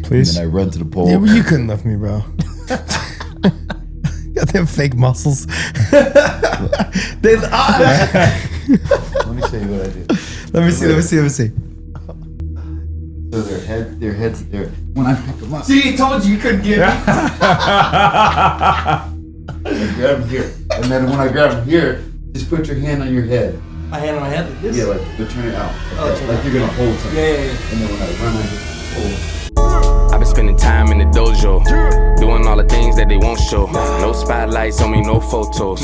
Please. And then I run to the pole. Yeah, well, you couldn't lift me, bro. Got them fake muscles. Let me show you what I do. Let me see. So their heads, when I pick them up. See, he told you couldn't get me. I grab them here. And then when I grab them here, just put your hand on your head. My hand on my head like this? Yeah, but turn it out. Like you're going to hold something. Yeah. And then when I run, I hit the pole. I've been spending time in the dojo, doing all the things that they won't show. No spotlights on me, no photos,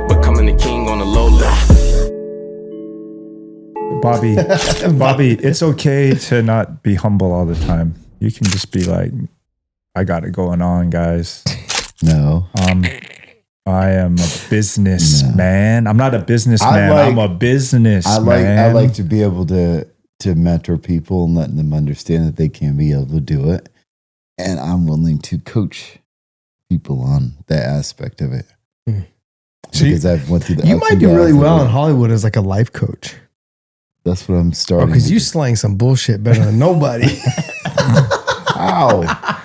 becoming the king on the low low. Bobby, it's okay to not be humble all the time. You can just be like, I got it going on, guys. No. I am a businessman. I'm not a businessman. I'm a businessman. I like to be able to mentor people and letting them understand that they can be able to do it. And I'm willing to coach people on that aspect of it. Because I've went through the You ups might and do really downs well of in it. Hollywood as like a life coach. That's what I'm starting. Because you slang some bullshit better than nobody. Ow.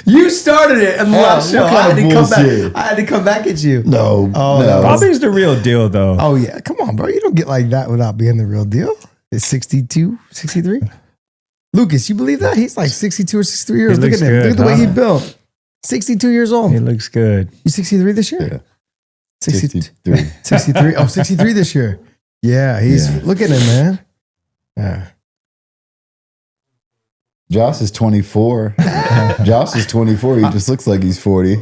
You started it in the last show. what kind of bullshit? I had to come back at you. No. no. Bobby's the real deal, though. Oh, yeah. Come on, bro. You don't get like that without being the real deal. It's 62, 63. Lucas, you believe that? He's like 62 or 63 years. Look at him. Good, Look at the way he built. 62 years old. He looks good. You 63 this year? Yeah. 63. 63. Oh, 63 this year. Yeah. Look at him, man. Yeah. Josh is 24. Josh is 24. He just looks like he's 40.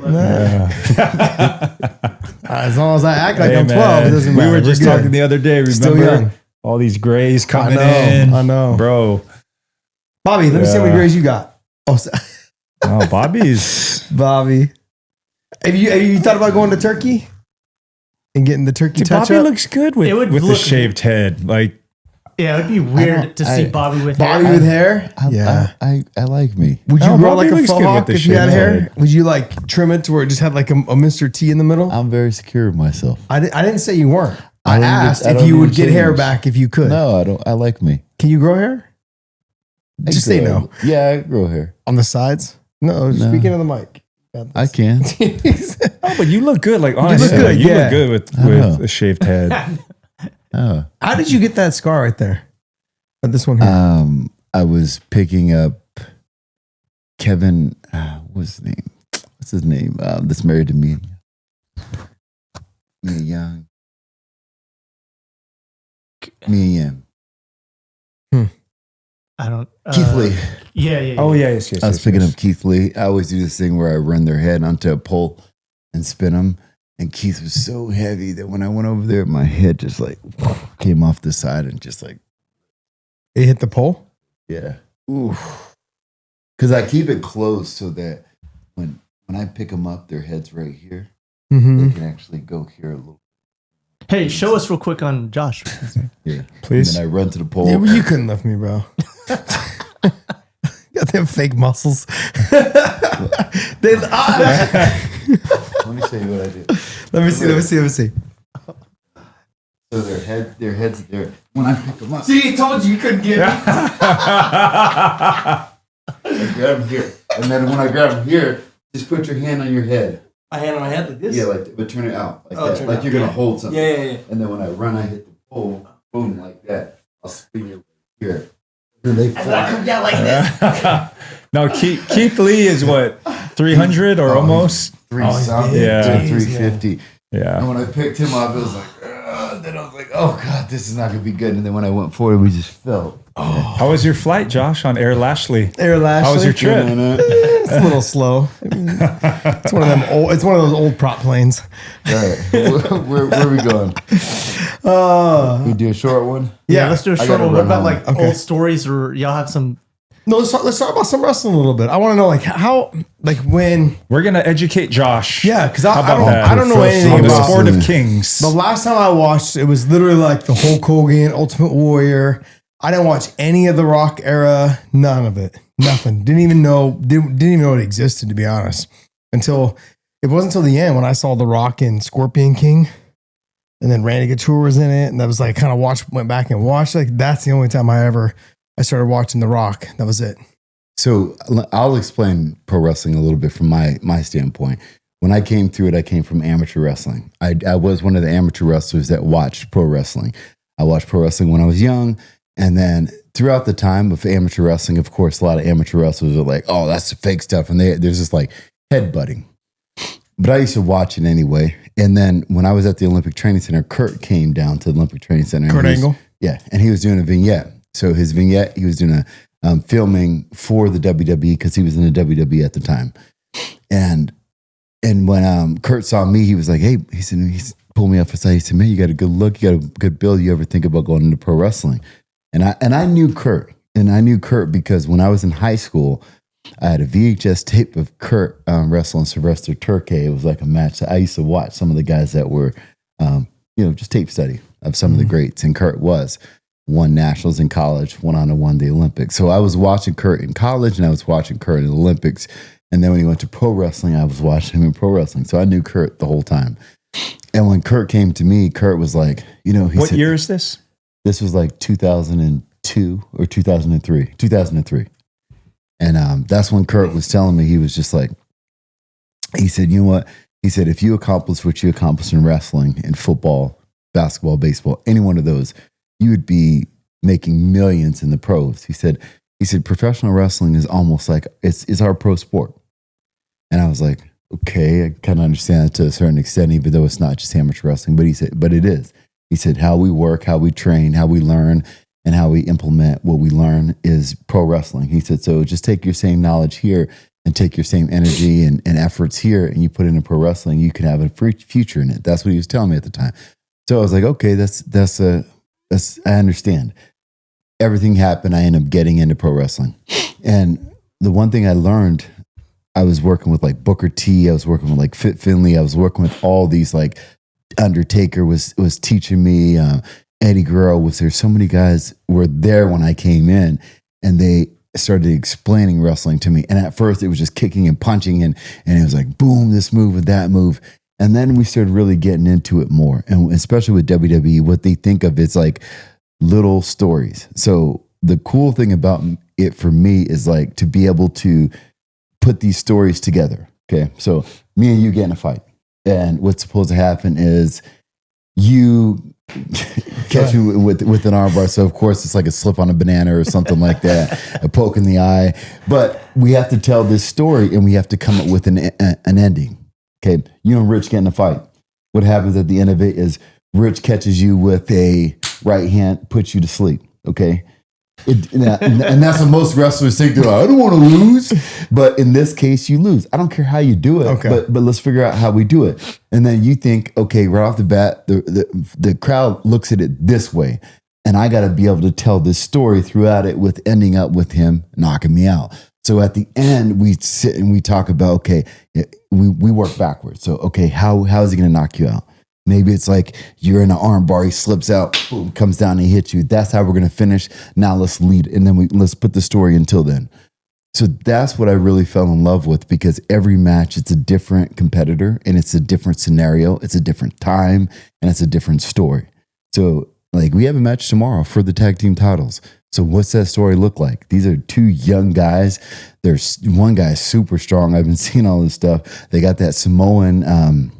As long as I act like Hey, I'm 12, it man, doesn't we matter. were just We're good. talking the other day. Still Remember young. all these grays coming I in? know. Bro. Bobby, let me see how many grades you got. Oh, Oh, Bobby's. Bobby. Have you thought about going to Turkey and getting the turkey Dude, touch Bobby up? looks good with the look- shaved head. Like, Yeah, it'd be weird to see Bobby with Bobby hair. with hair? I like me. Would you No, grow Bobby like a looks faux good with hawk the if you had shaved hair? head. Would you like trim it to where it just had like a Mr. T in the middle? I'm very secure of myself. I didn't say you weren't. I don't asked need- I if don't you need would to get hair change. back if you could. No, I don't. I like me. Can you grow hair? Just say no. Yeah, I grow hair. On the sides? No, speaking of the mic. I can. oh, but you look good. Like, honestly, good, you yeah. look good with a shaved head. Oh. How did you get that scar right there? This one here. I was picking up Kevin. What's his name? What's his name? That's married to me. Mia Young. Mia Young. I don't. Keith Lee. Yeah. Oh, yes. I was picking up Keith Lee. I always do this thing where I run their head onto a pole and spin them. And Keith was so heavy that when I went over there, my head just like came off the side and just like, It hit the pole? yeah. Because I keep it closed so that when I pick them up, their head's right here. Mm-hmm. They can actually go here a little. Hey, show us real quick on Josh. Yeah. Please. And then I run to the pole. Yeah, well, you couldn't lift me, bro. Got them fake muscles. Let me show you what I do. Let me see. So their heads, when I pick them up, See, he told you couldn't get me. I grab them here. And then when I grab them here, just put your hand on your head. My hand on my head like this? Yeah, but turn it out like that. turn Like it you're out. going to hold something. Yeah. And then when I run, I hit the pole, boom, like that. I'll spin you here. Then they fly. down like this. No, Keith Lee is what, 300 or almost? Something, Yeah. 350. Yeah. And when I picked him up, it was like, then I was like, oh God, this is not going to be good. And then when I went forward, we just fell. How was your flight, Josh, on Air Lashley? Air Lashley. How was your trip? It's a little slow. I mean, it's one of them old. It's one of those old prop planes. All right. Where are we going? We do a short one? Yeah, let's do a I short gotta one. What run about home. like Okay. old stories, or y'all have some? No, let's talk about some wrestling a little bit. I want to know like how, like when. We're going to educate Josh. Yeah, because How about that? I don't know anything On the about sport of kings. The last time I watched, it was literally like the Hulk Hogan, Ultimate Warrior. I didn't watch any of the Rock era, none of it, nothing. Didn't even know it existed, to be honest. It wasn't until the end when I saw the Rock and Scorpion King, and then Randy Couture was in it, and that was like kind of went back and watched. Like that's the only time I started watching the Rock. That was it. So I'll explain pro wrestling a little bit from my standpoint. When I came through it, I came from amateur wrestling. I was one of the amateur wrestlers that watched pro wrestling. I watched pro wrestling when I was young. And then throughout the time of amateur wrestling, of course, a lot of amateur wrestlers are like, oh, that's the fake stuff. And there's this like headbutting. But I used to watch it anyway. And then when I was at the Olympic Training Center, Kurt came down to the Olympic Training Center. Kurt Angle? Yeah. And he was doing a vignette. So his vignette, he was doing a filming for the WWE because he was in the WWE at the time. And when Kurt saw me, he was like, hey, he pulled me up aside. He said, man, you got a good look. You got a good build. You ever think about going into pro wrestling? And I knew Kurt. And I knew Kurt because when I was in high school, I had a VHS tape of Kurt wrestling Sylvester Turkey. It was like a match that I used to watch some of the guys that were, just tape study of some of the greats. And Kurt won nationals in college, went on to win the Olympics. So I was watching Kurt in college and I was watching Kurt in the Olympics. And then when he went to pro wrestling, I was watching him in pro wrestling. So I knew Kurt the whole time. And when Kurt came to me, Kurt was like, what year is this? This was like 2002 or 2003. 2003. And that's when Kurt was telling me, he was just like, he said, you know what? He said, if you accomplish what you accomplished in wrestling, in football, basketball, baseball, any one of those, you would be making millions in the pros. He said, professional wrestling is almost like, it's our pro sport. And I was like, okay, I kind of understand that to a certain extent, even though it's not just amateur wrestling, but he said, but it is. He said, how we work, how we train, how we learn, and how we implement what we learn is pro wrestling. He said, so just take your same knowledge here and take your same energy and efforts here and you put it in pro wrestling, you can have a free future in it. That's what he was telling me at the time. So I was like, okay, that's I understand. Everything happened. I ended up getting into pro wrestling. And the one thing I learned, I was working with like Booker T. I was working with like Fit Finley. I was working with all these, like Undertaker was teaching me. Eddie Guerrero was there. So many guys were there when I came in and they started explaining wrestling to me. And at first it was just kicking and punching and it was like, boom, this move and that move. And then we started really getting into it more. And especially with WWE, what they think of is like little stories. So the cool thing about it for me is like to be able to put these stories together. Okay. So me and you get in a fight. And what's supposed to happen is you catch me with an arm bar. So of course it's like a slip on a banana or something like that, a poke in the eye. But we have to tell this story and we have to come up with an ending. Okay. You and Rich get in a fight. What happens at the end of it is Rich catches you with a right hand, puts you to sleep. Okay. And that's what most wrestlers think. They're like, I don't want to lose. But in this case, you lose. I don't care how you do it, okay. but let's figure out how we do it. And then you think, okay, right off the bat, the crowd looks at it this way. And I got to be able to tell this story throughout it with ending up with him knocking me out. So at the end, we sit and we talk about, okay, we work backwards. So, okay, how is he going to knock you out? Maybe it's like you're in an arm bar, he slips out, boom, comes down and hits you. That's how we're going to finish. Now let's lead. And then let's put the story until then. So that's what I really fell in love with because every match, it's a different competitor and it's a different scenario. It's a different time and it's a different story. So like we have a match tomorrow for the tag team titles. So what's that story look like? These are two young guys. There's one guy super strong. I've been seeing all this stuff. They got that Samoan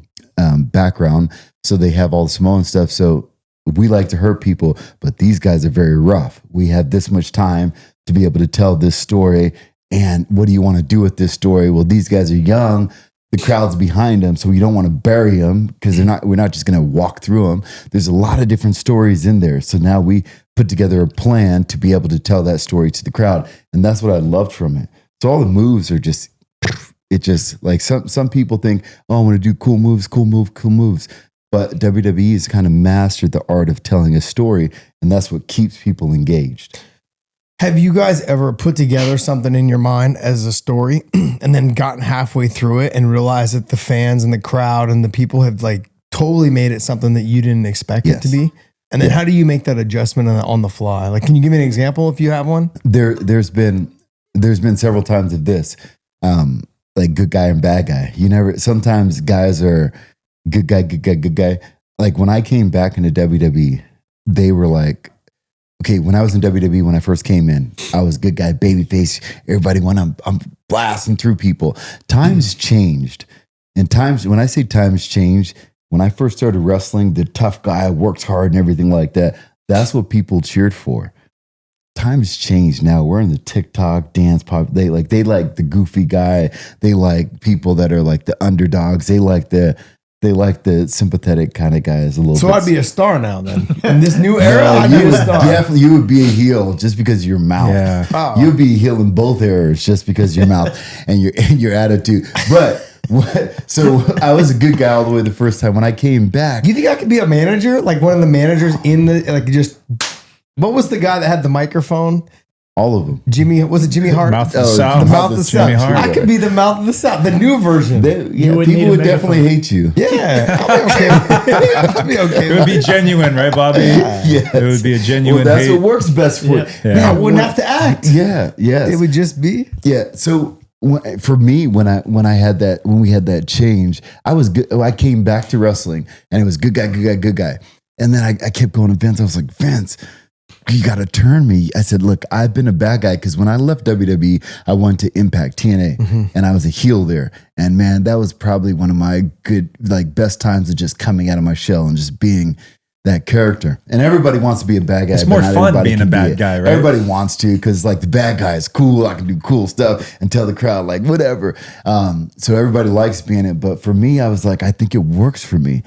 background. So they have all the Samoan stuff. So we like to hurt people, but these guys are very rough. We have this much time to be able to tell this story. And what do you want to do with this story? Well, these guys are young. The crowd's behind them. So we don't want to bury them because we're not just going to walk through them. There's a lot of different stories in there. So now we put together a plan to be able to tell that story to the crowd. And that's what I loved from it. So all the moves are just, it just like some people think, oh, I want to do cool moves. But WWE has kind of mastered the art of telling a story, and that's what keeps people engaged. Have you guys ever put together something in your mind as a story and then gotten halfway through it and realized that the fans and the crowd and the people have like totally made it something that you didn't expect it to be? And then how do you make that adjustment on the fly? Like, can you give me an example if you have one? There's been several times of this, like good guy and bad guy. Sometimes guys are good guy. Like when I came back into WWE, they were like, okay, when I was in WWE, when I first came in, I was good guy, babyface. Everybody went, I'm blasting through people. Times changed. And times, when I say times changed, when I first started wrestling, the tough guy works hard and everything like that, that's what people cheered for. Times changed now. We're in the TikTok dance pop. They like the goofy guy. They like people that are like the underdogs. They like the sympathetic kind of guys a little So bit. I'd be a star now then. In this new era, No, I'd you be a would star. definitely you would be a heel just because of your mouth. Yeah. Oh. You'd be a heel in both eras just because of your mouth and your attitude. But so I was a good guy all the way the first time. When I came back, You think I could be a manager? Like one of the managers in the, like just, what was the guy that had the microphone? all of them. Was it Jimmy Hart? Mouth of Oh, the South. The mouth of the Jimmy South. Hart. I could be the mouth of the South, the new version. wouldn't People need a would megaphone. definitely hate you. Yeah, I'll be okay. I'll be okay. It would be genuine, right, Bobby? Yes. It would be a genuine Well, that's hate. what works best for Yeah. you. Yeah. I wouldn't have to act. Yeah, yes. It would just be. Yeah. So for me, when we had that change, I was good. I came back to wrestling, and it was good guy. And then I kept going to Vince. I was like, Vince, you got to turn me. I said, look, I've been a bad guy because when I left WWE, I went to Impact TNA, and I was a heel there. And man, that was probably one of my best times of just coming out of my shell and just being that character. And everybody wants to be a bad guy. It's but more not fun everybody being a can be bad it. guy, right? Everybody wants to because like the bad guy is cool. I can do cool stuff and tell the crowd like whatever. So everybody likes being it. But for me, I was like, I think it works for me.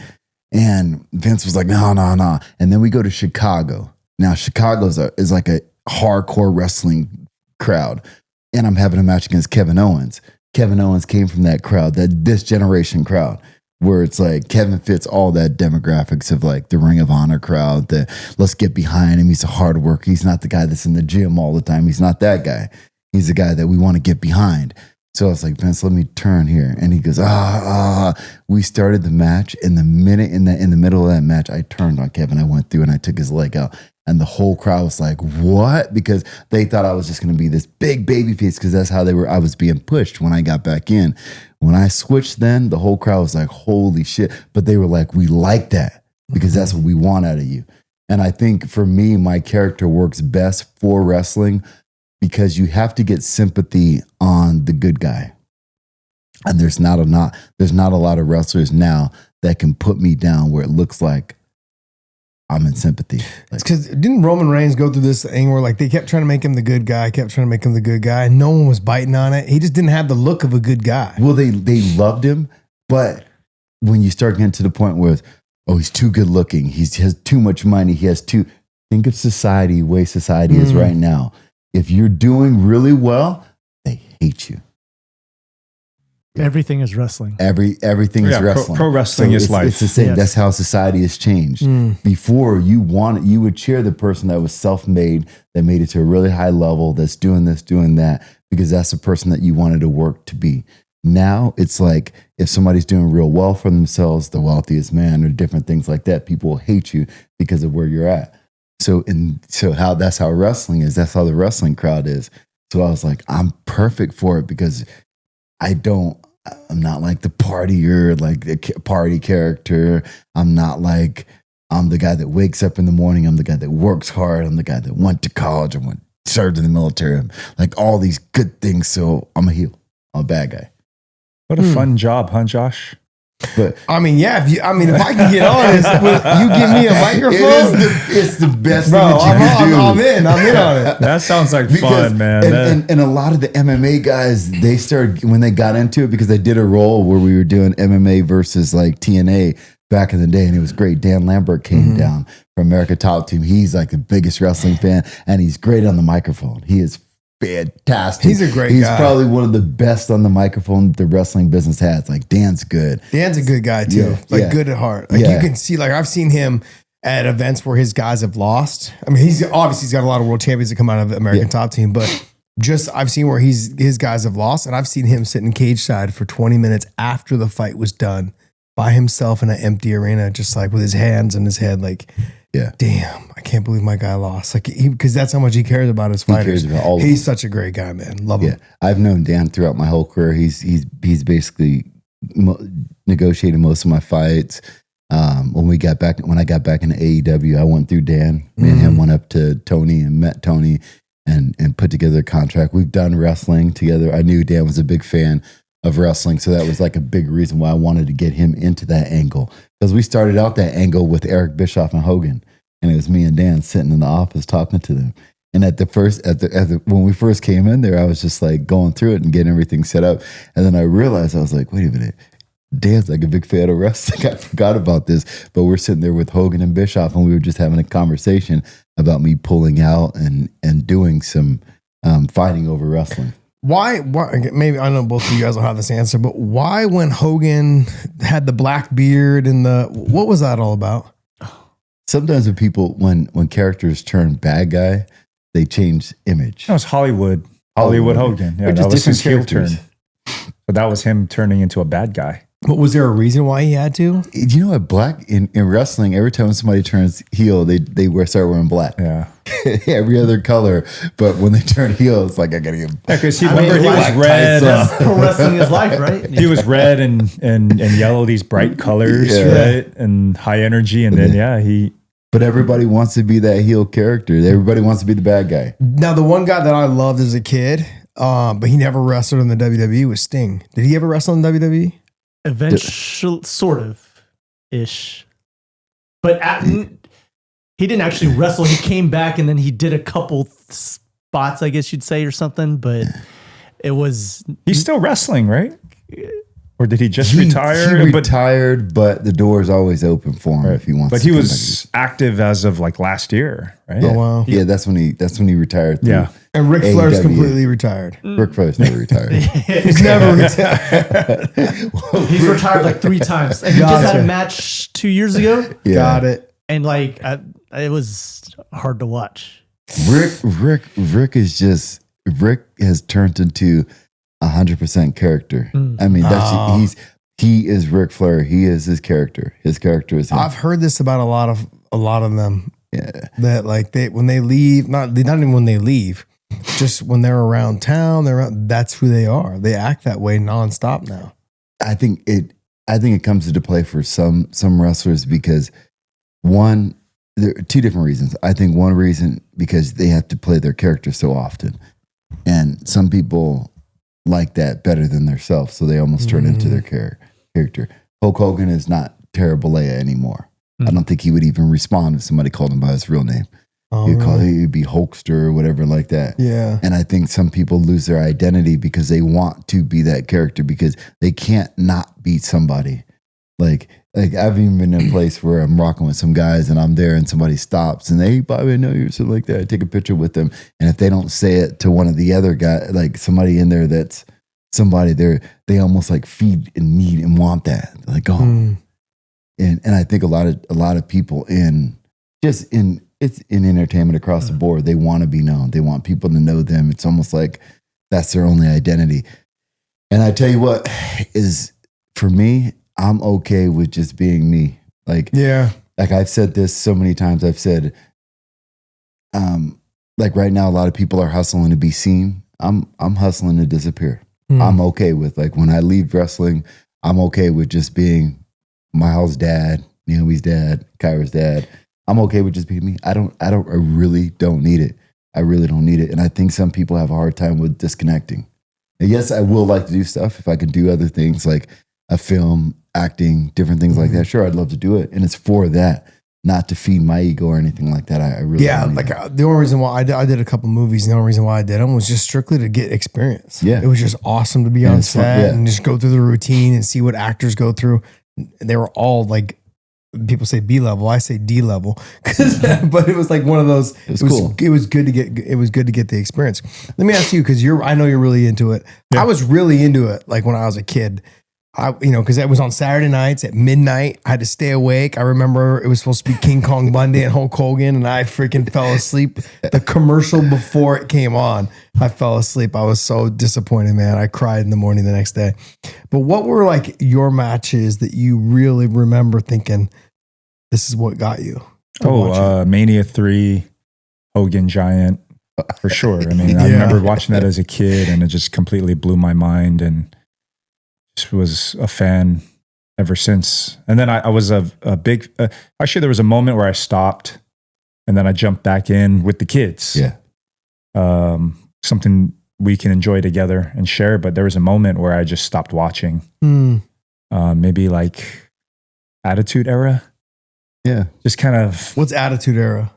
And Vince was like, no. And then we go to Chicago. Now Chicago is like a hardcore wrestling crowd. And I'm having a match against Kevin Owens. Kevin Owens came from that crowd, this generation crowd, where it's like Kevin fits all that demographics of like the Ring of Honor crowd, the let's get behind him. He's a hard worker. He's not the guy that's in the gym all the time. He's not that guy. He's the guy that we want to get behind. So I was like, Vince, let me turn here. And he goes, we started the match. In the middle of that match, I turned on Kevin. I went through and I took his leg out. And the whole crowd was like, what? Because they thought I was just going to be this big baby face because that's how I was being pushed when I got back in. When I switched then, the whole crowd was like, holy shit. But they were like, we like that because that's what we want out of you. And I think for me, my character works best for wrestling because you have to get sympathy on the good guy. And there's not a lot of wrestlers now that can put me down where it looks like I'm in sympathy. It's because didn't Roman Reigns go through this thing where like they kept trying to make him the good guy, and no one was biting on it. He just didn't have the look of a good guy. Well, they loved him, but when you start getting to the point where, he's too good looking, he has too much money, think of society, the way society is right now. If you're doing really well, they hate you. Everything is wrestling. Everything is wrestling. Pro wrestling is life. It's the same. Yes. That's how society has changed. Before you would cheer the person that was self-made, that made it to a really high level, that's doing this, doing that, because that's the person that you wanted to work to be. Now it's like if somebody's doing real well for themselves, the wealthiest man, or different things like that, people will hate you because of where you're at. That's how wrestling is. That's how the wrestling crowd is. So I was like, I'm perfect for it because I'm not like the partier, like the party character. I'm the guy that wakes up in the morning. I'm the guy that works hard. I'm the guy that went to college and served in the military. I'm like all these good things. So I'm a heel. I'm a bad guy. What a fun job, huh, Josh? But I mean, yeah. If I can get honest, you give me a microphone, it's the best bro. thing that you can do. I'm in on it. That sounds like fun, man. And a lot of the MMA guys, they started when they got into it because they did a role where we were doing MMA versus like TNA back in the day, and it was great. Dan Lambert came down from America Top Team. He's like the biggest wrestling fan, and he's great on the microphone. He is fantastic. He's a great guy. He's probably one of the best on the microphone the wrestling business has. Like Dan's good. Dan's a good guy too. Yeah. Good at heart. Like you can see, like I've seen him at events where his guys have lost. I mean, he's got a lot of world champions that come out of American Top Team, but I've seen where his guys have lost, and I've seen him sitting cage side for 20 minutes after the fight was done by himself in an empty arena, just like with his hands in his head, like, damn, I can't believe my guy lost. Like, because that's how much he cares about his fighters. He cares about all of He's such a great guy, man. Love him. Yeah, I've known Dan throughout my whole career. He's basically negotiated most of my fights. When I got back into AEW, I went through Dan. Me and him went up to Tony and met Tony and put together a contract. We've done wrestling together. I knew Dan was a big fan of wrestling, so that was like a big reason why I wanted to get him into that angle, because we started out that angle with Eric Bischoff and Hogan, and it was me and Dan sitting in the office talking to them. And when we first came in there, I was just like going through it and getting everything set up, and then I realized, I was like, wait a minute, Dan's like a big fan of wrestling. I forgot about this, but we're sitting there with Hogan and Bischoff, and we were just having a conversation about me pulling out and doing some fighting over wrestling. Why? Maybe I know both of you guys will have this answer, but why, when Hogan had the black beard and what was that all about? Sometimes when characters turn bad guy, they change image. That was Hollywood Hogan. Yeah, that was his heel turn. But that was him turning into a bad guy. But was there a reason why he had to? You know what? Black in wrestling, every time somebody turns heel, they start wearing black. Yeah. Every other color, but when they turn heel, it's like I gotta get. Yeah, because he was red. Pro wrestling is life, right? He was red and yellow, these bright colors, right? And high energy, and then he. But everybody wants to be that heel character. Everybody wants to be the bad guy. Now, the one guy that I loved as a kid, but he never wrestled in the WWE, was Sting. Did he ever wrestle in WWE? Eventually, sort of ish, but he didn't actually wrestle. He came back and then he did a couple spots, I guess you'd say, or something. But it was he's still wrestling, right? Or did he just retire? He retired, but the door is always open for him if he wants. But he was active as of like last year, right? Yeah. Oh wow! Yeah, that's when he retired. Yeah, and Ric Flair's completely retired. Ric Flair's never retired. He's never retired. He's retired like 3 times. And he just had a match 2 years ago. Yeah. Got it. And like it was hard to watch. Rick has turned into 100% character. I mean, he is Ric Flair. He is his character. His character is him. I've heard this about a lot of them. Yeah. That like when they leave, not even when they leave, just when they're around town, that's who they are. They act that way nonstop now. I think it comes into play for some wrestlers because there are 2 different reasons. I think one reason because they have to play their character so often, and some people like that better than themselves, so they almost turn into their character. Hulk Hogan is not Terrible Leia anymore. I don't think he would even respond if somebody called him by his real name. He'd be Hulkster or whatever like that. Yeah. And I think some people lose their identity because they want to be that character because they can't not beat somebody. Like I've even been in a place where I'm rocking with some guys and I'm there and somebody stops and they, Bobby, I know you, or something like that. I take a picture with them. And if they don't say it to one of the other guys, like somebody in there that's somebody there, they almost like feed and need and want that. They're like, oh. And I think a lot of people in entertainment across the board, they want to be known. They want people to know them. It's almost like that's their only identity. And I tell you what is, for me, I'm okay with just being me. Like I've said this so many times. I've said, like right now, a lot of people are hustling to be seen. I'm hustling to disappear. I'm okay with, like, when I leave wrestling, I'm okay with just being Miles' dad, Naomi's dad, Kyra's dad. I'm okay with just being me. I really don't need it. I really don't need it. And I think some people have a hard time with disconnecting. And yes, I will like to do stuff if I can do other things like a film, acting, different things like that. Sure, I'd love to do it. And it's for that, not to feed my ego or anything like that. I really don't need the only reason why I did a couple movies, and the only reason why I did them was just strictly to get experience. Yeah. It was just awesome to be on set and just go through the routine and see what actors go through. They were all like, people say B level, I say D level, but it was like one of those. It was cool. It was good to get the experience. Let me ask you, because I know you're really into it. Yeah. I was really into it, like when I was a kid. Because it was on Saturday nights at midnight. I had to stay awake. I remember it was supposed to be King Kong Bundy and Hulk Hogan, and I freaking fell asleep. The commercial before it came on, I fell asleep. I was so disappointed, man. I cried in the morning the next day. But what were like your matches that you really remember thinking, this is what got you? Mania 3, Hogan Giant, for sure. I mean, I remember watching that as a kid, and it just completely blew my mind, and just was a fan ever since. And then I was a big, actually there was a moment where I stopped and then I jumped back in with the kids. Yeah. Something we can enjoy together and share. But there was a moment where I just stopped watching. Maybe like Attitude Era. Yeah. Just kind of. What's Attitude Era?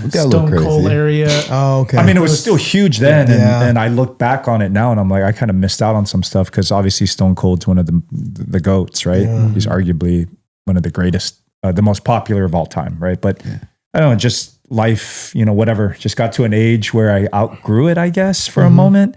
Stone Cold area. Oh, okay. I mean, it was still huge then. Yeah. And I look back on it now and I'm like, I kind of missed out on some stuff because obviously Stone Cold's one of the GOATs, right? Yeah. He's arguably one of the greatest, the most popular of all time, right? But I don't know, just life, whatever, just got to an age where I outgrew it, I guess, for a moment.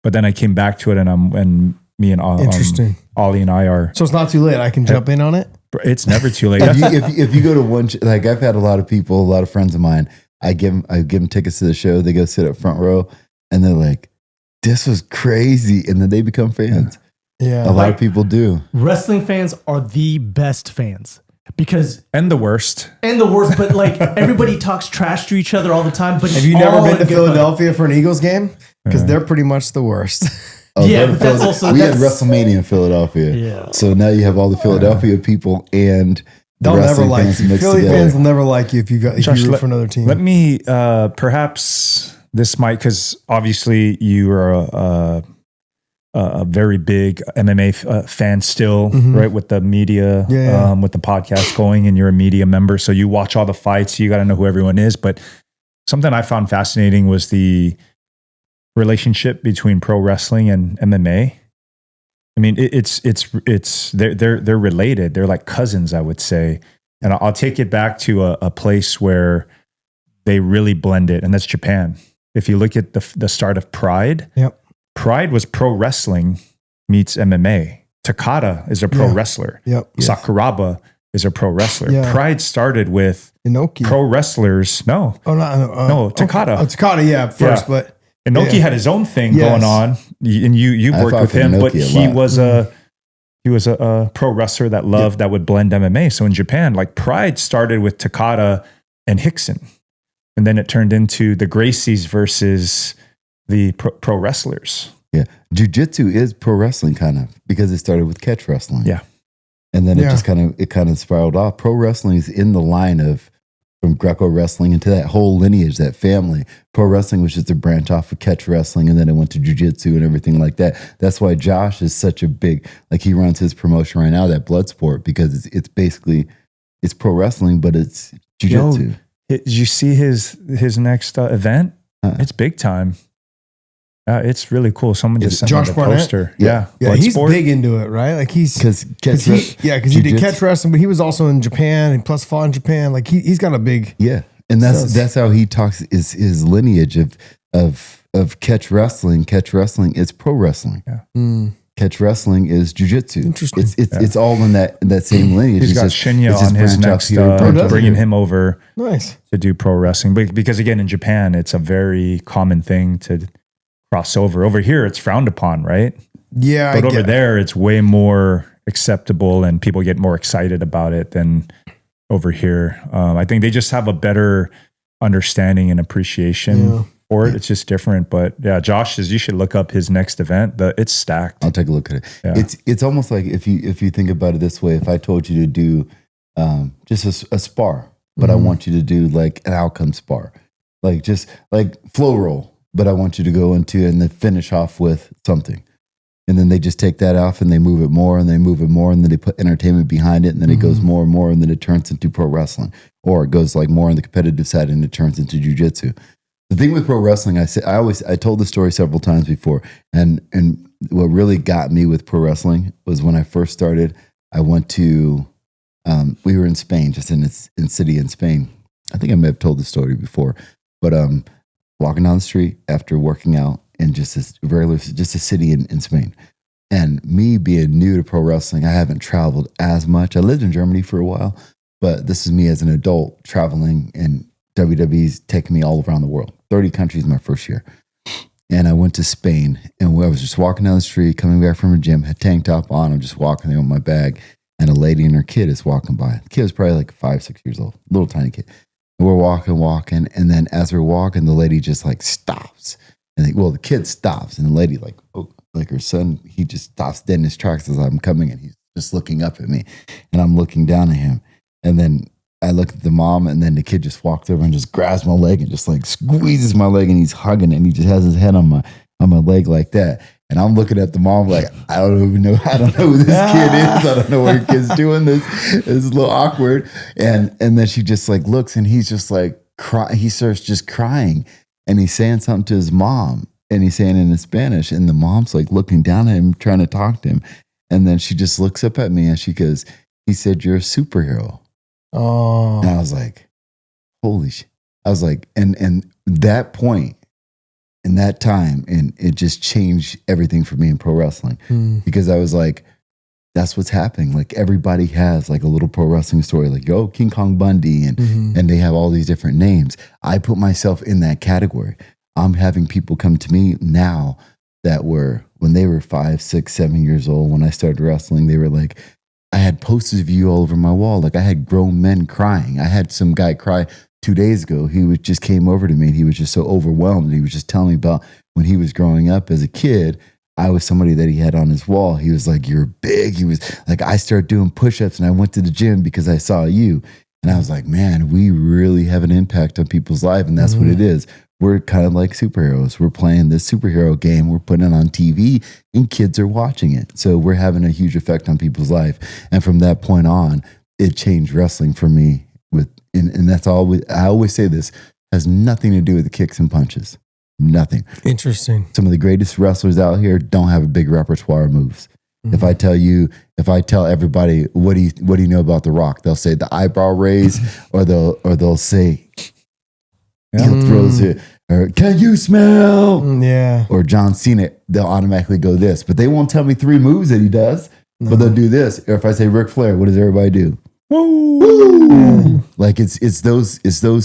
But then I came back to it and me and Interesting. Ollie and I are. So it's not too late. I can jump in on it. It's never too late. if you go to one, like I've had a lot of people, a lot of friends of mine, I give them tickets to the show. They go sit up front row and they're like, this was crazy. And then they become fans. Yeah. A lot of people do. Wrestling fans are the best fans because and the worst. But like everybody talks trash to each other all the time. But Have you never been to Philadelphia for an Eagles game? Because they're pretty much the worst. Oh, Yeah, but that's also we had WrestleMania in Philadelphia. Yeah. So now you have all the Philadelphia people and the They'll never wrestling like fans you. mixed Philly together. fans will never like you if you root for another team. Let me, perhaps this might, because obviously you are a very big MMA fan still, right? With the media, with the podcast going, and you're a media member. So you watch all the fights, you got to know who everyone is. But something I found fascinating was the relationship between pro wrestling and MMA. I mean, they're related. They're like cousins, I would say. And I'll take it back to a place where they really blend it, and that's Japan. If you look at the start of Pride, Pride was pro wrestling meets MMA. Takada is a pro wrestler. Sakuraba is a pro wrestler. Pride started with Inoki. pro wrestlers. No, Takada. Oh, Takada, first, but Inoki had his own thing going on, and you worked with him, but he was a pro wrestler that loved that would blend MMA. So in Japan, like Pride started with Takada and Hickson, and then it turned into the Gracies versus the pro wrestlers. Yeah, jiu-jitsu is pro wrestling kind of because it started with catch wrestling. Yeah, and then it kind of spiraled off. Pro wrestling is in the line of from Greco wrestling into that whole lineage, that family. Pro wrestling was just a branch off of catch wrestling, and then it went to jiu-jitsu and everything like that. That's why Josh is such a big, like he runs his promotion right now, that Bloodsport, because it's basically, it's pro wrestling, but it's jiu-jitsu. Did you see his next event? It's big time. It's really cool. Someone just sent me the poster. Yeah, he's big into it, right? Like he's because he did catch wrestling, but he was also in Japan and plus fought in Japan. Like he's got a big and that's how he talks is his lineage of catch wrestling. Catch wrestling is pro wrestling. Catch wrestling is jiu-jitsu. Interesting. It's all in that same lineage. He's got Shinya on his next, bringing him over to do pro wrestling. Because again, in Japan, it's a very common thing to cross over. Over here, it's frowned upon, right? Yeah. But over there, it's way more acceptable and people get more excited about it than over here. I think they just have a better understanding and appreciation for it. It's just different. But yeah, Josh says you should look up his next event. It's stacked. I'll take a look at it. Yeah. It's almost like if you think about it this way, if I told you to do just a spar, but I want you to do like an outcome spar, like just like flow roll, but I want you to go into and then finish off with something. And then they just take that off and they move it more and they move it more and then they put entertainment behind it and then it goes more and more and then it turns into pro wrestling, or it goes like more on the competitive side and it turns into jiu-jitsu. The thing with pro wrestling, I told the story several times before, and what really got me with pro wrestling was when I first started, I went to, we were in Spain, just in city in Spain. I think I may have told the story before, but walking down the street after working out in just a city in Spain. And me being new to pro wrestling, I haven't traveled as much. I lived in Germany for a while, but this is me as an adult traveling, and WWE's taking me all around the world. 30 countries my first year. And I went to Spain, and I was just walking down the street, coming back from a gym, had tank top on. I'm just walking there with my bag, and a lady and her kid is walking by. The kid was probably like 5-6 years old, little tiny kid. And we're walking, and then as we're walking, the lady just like stops. And the kid stops, and the lady like her son, he just stops dead in his tracks as I'm coming, and he's just looking up at me, and I'm looking down at him. And then I look at the mom, and then the kid just walks over and just grabs my leg and just like squeezes my leg, and he's hugging it, and he just has his head on my leg like that. And I'm looking at the mom like, I don't know who this kid is. I don't know what your kid's doing. This is a little awkward. And then she just like looks, and he's just like he starts just crying, and he's saying something to his mom, and he's saying it in Spanish, and the mom's like looking down at him, trying to talk to him. And then she just looks up at me, and she goes, he said, "You're a superhero." Oh. And I was like, holy shit. I was like, and that point in that time, and it just changed everything for me in pro wrestling, because I was like, that's what's happening. Like everybody has like a little pro wrestling story, like, yo, King Kong Bundy, and they have all these different names. I put myself in that category. I'm having people come to me now that were, when they were 5, 6, 7 years old, when I started wrestling, they were like, I had posters of you all over my wall. Like I had grown men crying. I had some guy cry 2 days ago. He just came over to me, and he was just so overwhelmed. And he was just telling me about when he was growing up as a kid, I was somebody that he had on his wall. He was like, "You're big." He was like, "I started doing push-ups, and I went to the gym because I saw you." And I was like, man, we really have an impact on people's life. And that's what it is. We're kind of like superheroes. We're playing this superhero game. We're putting it on TV, and kids are watching it. So we're having a huge effect on people's life. And from that point on, it changed wrestling for me. And that's all. I always say this has nothing to do with the kicks and punches. Nothing. Interesting. Some of the greatest wrestlers out here don't have a big repertoire of moves. If I tell everybody, what do you know about The Rock? They'll say the eyebrow raise, or they'll say heel throws it, or can you smell? Yeah. Or John Cena, they'll automatically go this, but they won't tell me 3 moves that he does. But they'll do this. Or if I say Ric Flair, what does everybody do? Woo! Like it's those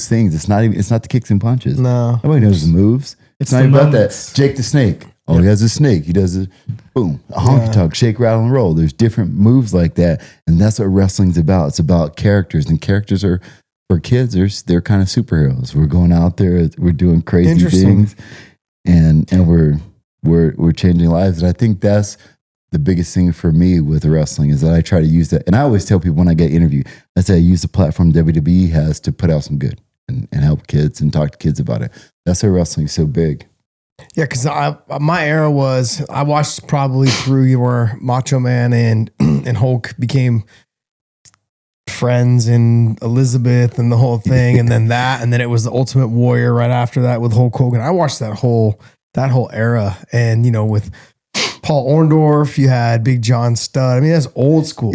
things. It's not the kicks and punches. No, nobody knows the moves. It's not even about that. Jake the Snake. Oh, he has a snake. He does a boom, a honky tonk, shake, rattle, and roll. There's different moves like that, and that's what wrestling's about. It's about characters, and characters are for kids. They're kind of superheroes. We're going out there. We're doing crazy things, and we're changing lives. And I think that's the biggest thing for me with wrestling is that I try to use that. And I always tell people when I get interviewed, I say I use the platform WWE has to put out some good and help kids and talk to kids about it. That's why wrestling is so big. Yeah, because my era was, I watched probably through your Macho Man and Hulk became friends, and Elizabeth and the whole thing, and then and then it was the Ultimate Warrior right after that with Hulk Hogan. I watched that whole era, and with Paul Orndorff, you had Big John Studd. I mean, that's old school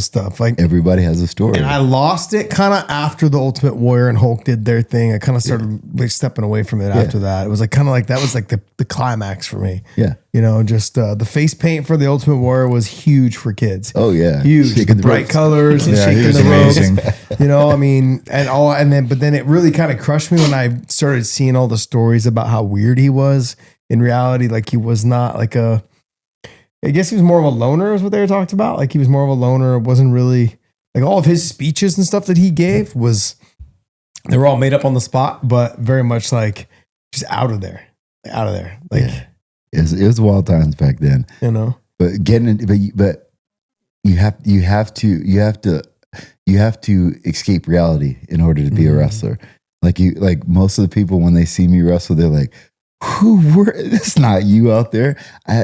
stuff. Like everybody has a story. And I lost it kind of after the Ultimate Warrior and Hulk did their thing. I kind of started like stepping away from it after that. It was like kind of like that was like the climax for me. Yeah. Just the face paint for the Ultimate Warrior was huge for kids. Oh yeah. Huge. The bright colors and shaking the ropes. I mean, but then it really kind of crushed me when I started seeing all the stories about how weird he was. In reality, like he was not like I guess he was more of a loner is what they were talked about. Like he was more of a loner. It wasn't really like all of his speeches and stuff that he gave they were all made up on the spot, but very much like just out of there. Like it was wild times back then, but but you have to escape reality in order to be a wrestler. Like most of the people, when they see me wrestle, they're like, it's not you out there.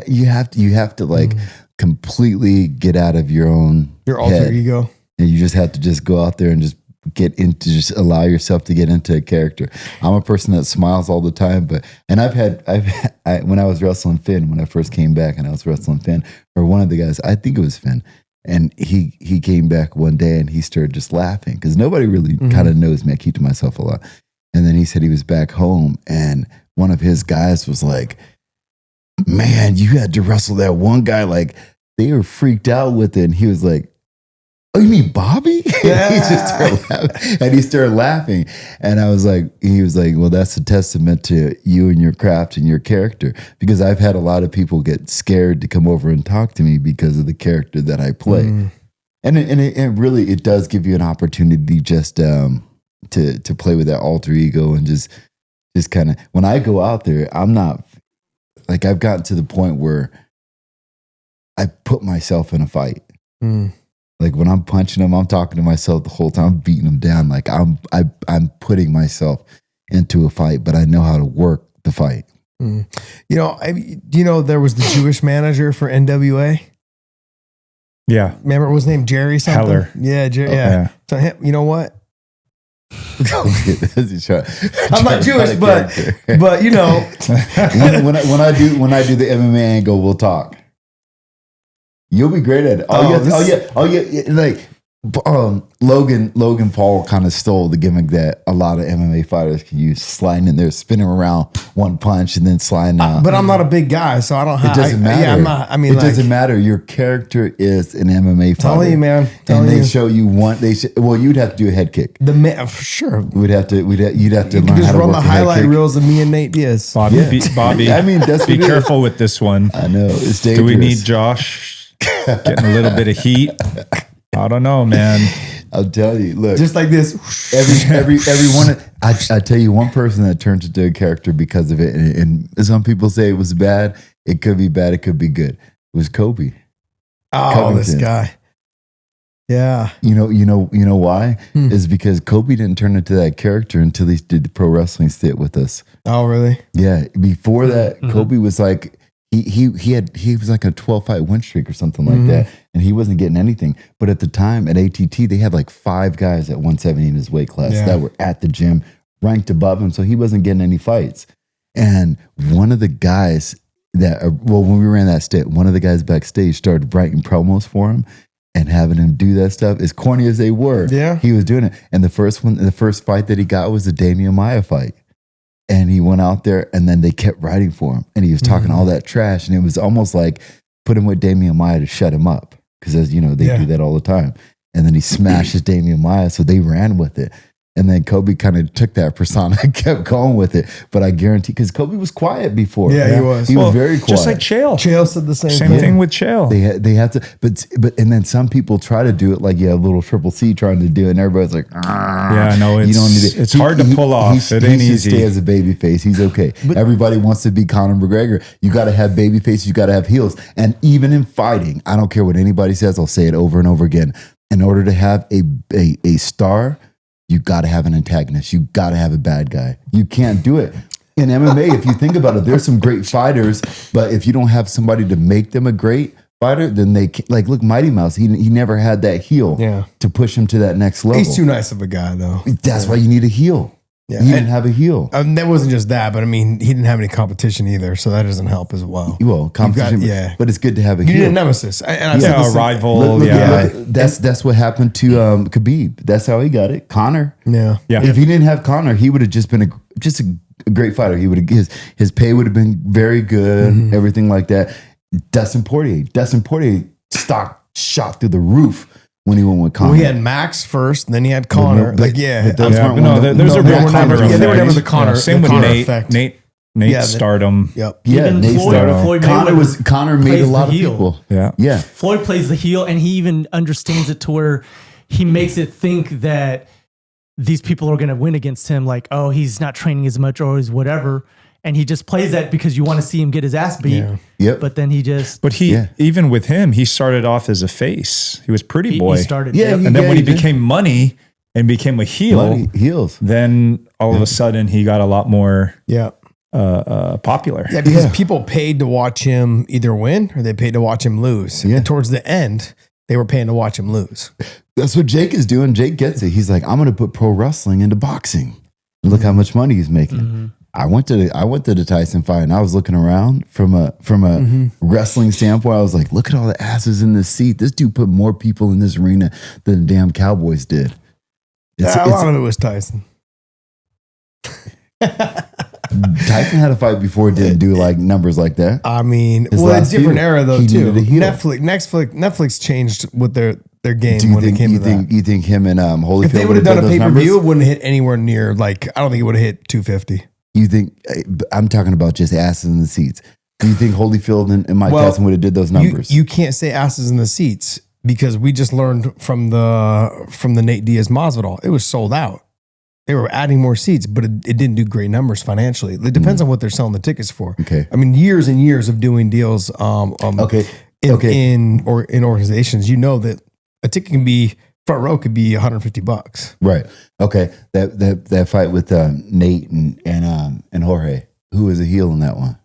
You have to like completely get out of your alter ego, and you just have to just go out there and just just allow yourself to get into a character. I'm a person that smiles all the time, when I was wrestling Finn, when I first came back and I was wrestling Finn, or one of the guys, I think it was Finn, and he came back one day and he started just laughing because nobody really kind of knows me. I keep to myself a lot. And then he said he was back home, and one of his guys was like, "Man, you had to wrestle that one guy." Like they were freaked out with it. And he was like, "Oh, you mean Bobby?" And he started laughing. And he was like, "Well, that's a testament to you and your craft and your character." Because I've had a lot of people get scared to come over and talk to me because of the character that I play. And it really does give you an opportunity just to play with that alter ego and just kind of, when I go out there, I'm not like, I've gotten to the point where I put myself in a fight. Like when I'm punching them, I'm talking to myself the whole time, I'm beating them down. Like I'm putting myself into a fight, but I know how to work the fight. You know, there was the Jewish manager for NWA. Yeah. Remember what was his name? Jerry something? Heller. Yeah, Jerry. Oh, yeah. So him, you know what? I'm not Jewish, but you know, when I do the MMA angle, we'll talk. You'll be great at it. Oh yeah. Like Logan Paul kind of stole the gimmick that a lot of MMA fighters can use, sliding in there, spinning around one punch, and then sliding out. But I'm not a big guy, so I don't have. It doesn't matter. Yeah, I'm not. I mean, it doesn't matter. Your character is an MMA fighter. Telling you, man. They show you one. Well, you'd have to do a head kick. For sure. You'd have to You learn can how just to run work the a head highlight kick. reels of me and Nate Diaz. Bobby. I mean, that's be what it is. careful with this one. I know it's dangerous. Do we need Josh getting a little bit of heat? I don't know, man. I'll tell you. Look, Just like this. every one. I tell you, one person that turned into a character because of it, and some people say it was bad. It could be bad. It could be good. It was Kobe. Oh, Covington. this guy. Yeah. You know why? Is because Kobe didn't turn into that character until he did the pro wrestling stint with us. Oh, really? Yeah. Before that, Kobe was like he was like a 12-fight win streak or something like that, and he wasn't getting anything. But at the time at ATT, they had like 5 guys at 170 in his weight class that were at the gym, ranked above him, so he wasn't getting any fights. And one of the guys when we ran that stint, one of the guys backstage started writing promos for him and having him do that stuff. As corny as they were, he was doing it. And the first fight that he got was the Damian Maia fight. And he went out there, and then they kept writing for him, and he was talking all that trash, and it was almost like put him with Damian Maia to shut him up, because as you know, they do that all the time. And then he smashes Damian Maia, so they ran with it. And then Kobe kind of took that persona and kept going with it. But I guarantee, because Kobe was quiet before. Yeah, he was. He was very quiet. Just like Chael. Chael said the same thing with Chael. They have to, but and then some people try to do it like little Triple C trying to do it, and everybody's like, yeah, no, you don't need it. It's hard to pull off. It ain't he easy. Stay as a baby face. He's okay. Everybody wants to be Conor McGregor. You got to have baby faces. You got to have heels. And even in fighting, I don't care what anybody says. I'll say it over and over again. In order to have a star, you got to have an antagonist. You got to have a bad guy. You can't do it. In MMA, if you think about it, there's some great fighters, but if you don't have somebody to make them a great fighter, then they can't. Like, look, Mighty Mouse, he never had that heel to push him to that next level. He's too nice of a guy, though. That's why you need a heel. Yeah. He didn't have a heel. That wasn't just that, but I mean, he didn't have any competition either, so that doesn't help as well. Well, competition, but it's good to have a heel. You need a nemesis. A rival. Look, that's what happened to Khabib. That's how he got it. Conor. Yeah. If he didn't have Conor, he would have just been a great fighter. He would have his pay would have been very good, everything like that. Dustin Poirier stock shot through the roof when he went with Conor. Well, he had Max first, and then he had Conor. There's a real Conor effect. Yeah, they were never the Conor. Same with Nate. Nate stardom. Yep. Yeah, even Nate Floyd Conor made a lot of people. Yeah. Floyd plays the heel, and he even understands it to where he makes it think that these people are going to win against him. Like, oh, he's not training as much, or he's whatever. And he just plays that because you want to see him get his ass beat. Yeah. Yep. But then he just... But even with him, he started off as a face. He was pretty boy. He started... Yeah. And then when he became money and became a heel, then all of a sudden he got a lot more popular. Yeah, because people paid to watch him either win or they paid to watch him lose. Yeah. And towards the end, they were paying to watch him lose. That's what Jake is doing. Jake gets it. He's like, I'm going to put pro wrestling into boxing. Look how much money he's making. I went to the Tyson fight, and I was looking around from a wrestling standpoint. I was like, look at all the asses in this seat. This dude put more people in this arena than the damn Cowboys did. A lot of it was Tyson. Tyson had a fight before, didn't do like numbers like that. I mean, it's a different era though too. Netflix changed with their game when it came to that. You think him and Holyfield, if they would have done a pay-per-view, it wouldn't hit anywhere near, like, I don't think it would have hit 250. You think, I'm talking about just asses in the seats. Do you think Holyfield and Mike Tyson would have did those numbers? You can't say asses in the seats because we just learned from the Nate Diaz Masvidal. It was sold out. They were adding more seats, but it didn't do great numbers financially. It depends on what they're selling the tickets for. Okay. I mean, years and years of doing deals. Okay. in organizations. You know that a ticket can be front row could be $150. Right. Okay. That fight with Nate and Jorge. Who was the heel in that one?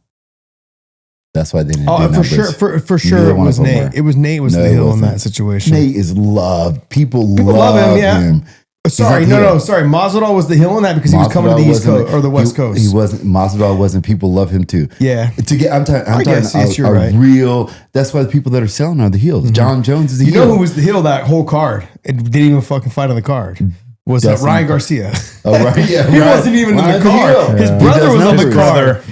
That's why they didn't. Oh, do for numbers. sure. For sure, it was Nate. It was Nate was the heel in that situation. Nate is loved. People love love him. Yeah. him. Sorry, sorry. Masvidal was the heel in that because he was coming to the East Coast or the West Coast. He wasn't. Masvidal wasn't. People love him too. Yeah. I'm talking a real. That's why the people that are selling are the heels. John Jones is the heel. You know who was the heel that whole card? It didn't even fucking fight on the card. Was Ryan Garcia? Oh, right. Yeah, he wasn't even in the card. His brother was on the card.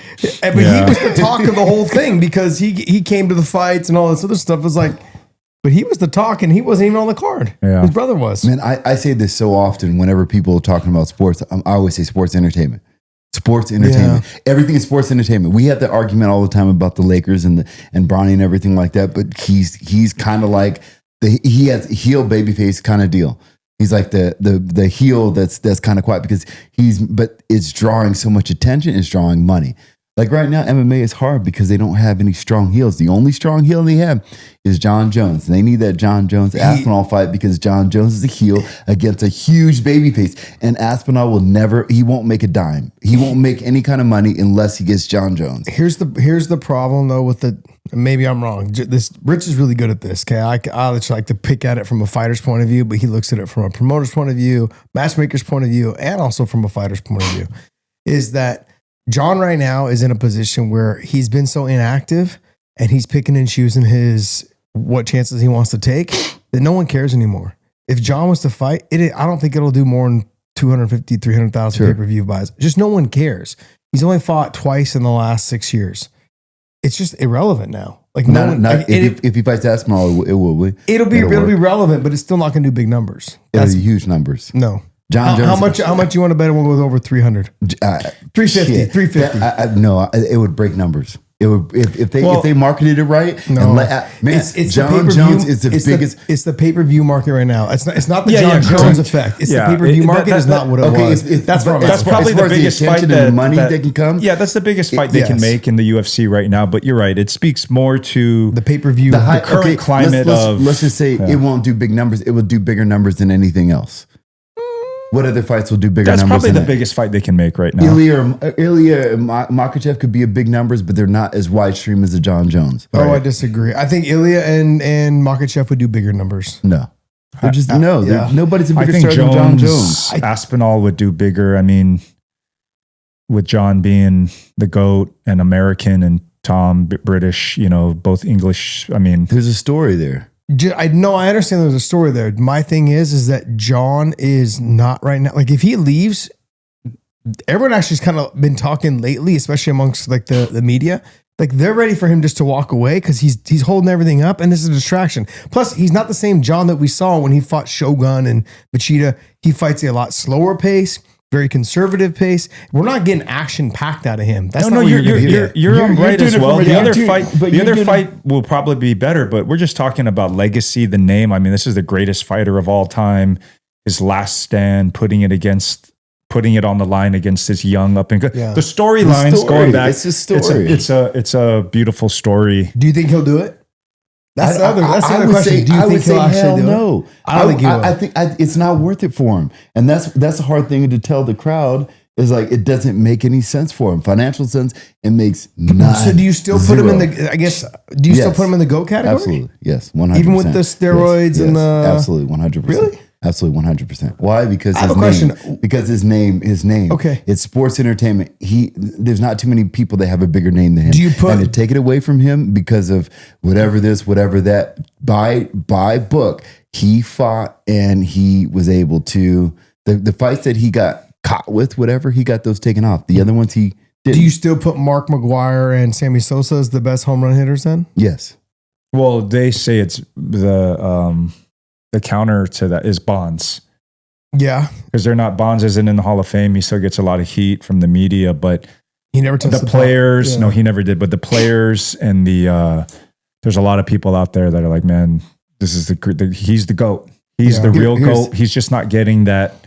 But he was the talk of the whole thing because he came to the fights and all this other stuff. It was like, but he was the talk and he wasn't even on the card. Yeah. His brother was. Man, I say this so often whenever people are talking about sports. I always say sports entertainment. Sports entertainment. Yeah. Everything is sports entertainment. We have the argument all the time about the Lakers and Bronny and everything like that. But he's kind of like he has a heel babyface kind of deal. He's like the heel that's kind of quiet because but it's drawing so much attention. It's drawing money. Like right now, MMA is hard because they don't have any strong heels. The only strong heel they have is John Jones. They need that John Jones Aspinall fight because John Jones is a heel against a huge babyface. And Aspinall he won't make a dime. He won't make any kind of money unless he gets John Jones. Here's the problem though with maybe I'm wrong. Rich is really good at this. Okay, I like to pick at it from a fighter's point of view, but he looks at it from a promoter's point of view, matchmaker's point of view, and also from a fighter's point of view. Is that John right now is in a position where he's been so inactive and he's picking and choosing what chances he wants to take that no one cares anymore. If John was to fight, I don't think it'll do more than 250, 300,000 pay-per-view buys. Just no one cares. He's only fought twice in the last 6 years. It's just irrelevant now. Like if he fights Aspinall, it will be. It'll be relevant, but it's still not going to do big numbers. That's huge numbers. No. John Jones. How much you want to bet it will go over 300? 350. 350. No, it would break numbers. It would if they marketed it right. No, it's John Jones is the biggest. It's the pay-per-view market right now. It's not the John Jones effect. It's the pay-per-view market is not what it was. That's probably the biggest fight that money that can come. Yeah, that's the biggest fight they can make in the UFC right now. But you're right; it speaks more to the pay-per-view, the current climate of. Let's just say it won't do big numbers. It will do bigger numbers than anything else. What other fights will do bigger numbers? That's probably the biggest fight they can make right now. Ilya and Makhachev could be a big numbers, but they're not as wide stream as the John Jones. Oh, right? I disagree. I think Ilya and Makhachev would do bigger numbers. No. Nobody's a bigger star than John Jones. Aspinall would do bigger. I mean, with John being the GOAT and American and Tom British, both English. I mean, there's a story there. I understand there's a story there. My thing is that John is not right now. Like if he leaves, everyone actually has kind of been talking lately, especially amongst like the media. Like they're ready for him just to walk away because he's holding everything up and this is a distraction. Plus, he's not the same John that we saw when he fought Shogun and Machida. He fights at a lot slower pace, very conservative pace. We're not getting action packed out of him. That's not what you're right as well. The other fight will probably be better, but we're just talking about legacy, the name. I mean, this is the greatest fighter of all time. His last stand, putting it on the line against this young up and good. The storylines going back. It's a story. It's a beautiful story. Do you think he'll do it? That's the other question. Do you think he'll actually do it? I don't think he will. I think it's not worth it for him. And that's a hard thing to tell the crowd is like, it doesn't make any sense for him. Financial sense, it makes none. So do you still put him in still put him in the GOAT category? Absolutely. Yes. 100%. Even with the steroids and the. Absolutely. 100%. Really? Absolutely, 100%. Why? Because his name. Okay. It's sports entertainment. There's not too many people that have a bigger name than him. And to take it away from him because of whatever this, whatever that, by book, he fought and he was able to, the fights that he got caught with, whatever, he got those taken off. The other ones he didn't. Do you still put Mark McGuire and Sammy Sosa as the best home run hitters then? Yes. Well, they say it's the counter to that is Bonds. Yeah. Because Bonds isn't in the Hall of Fame. He still gets a lot of heat from the media, but he never touched the players. No, he never did. But the players and there's a lot of people out there that are like, man, this is he's the GOAT. He's the real GOAT. He's just not getting that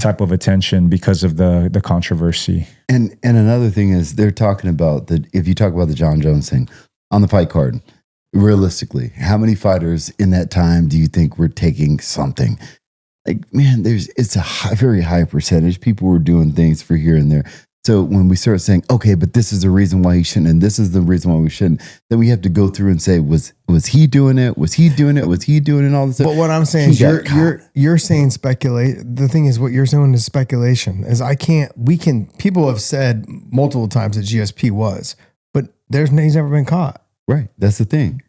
type of attention because of the controversy. And another thing is they're talking about if you talk about the John Jones thing on the fight card, realistically, how many fighters in that time do you think were taking something? Like, man, it's a very high percentage. People were doing things for here and there. So when we start saying, okay, but this is the reason why he shouldn't, and this is the reason why we shouldn't, then we have to go through and say, was he doing it? Was he doing it? Was he doing it? And all this stuff. But what I'm saying is you're saying speculate. The thing is, what you're saying is speculation. People have said multiple times that GSP was, but he's never been caught. Right. That's the thing.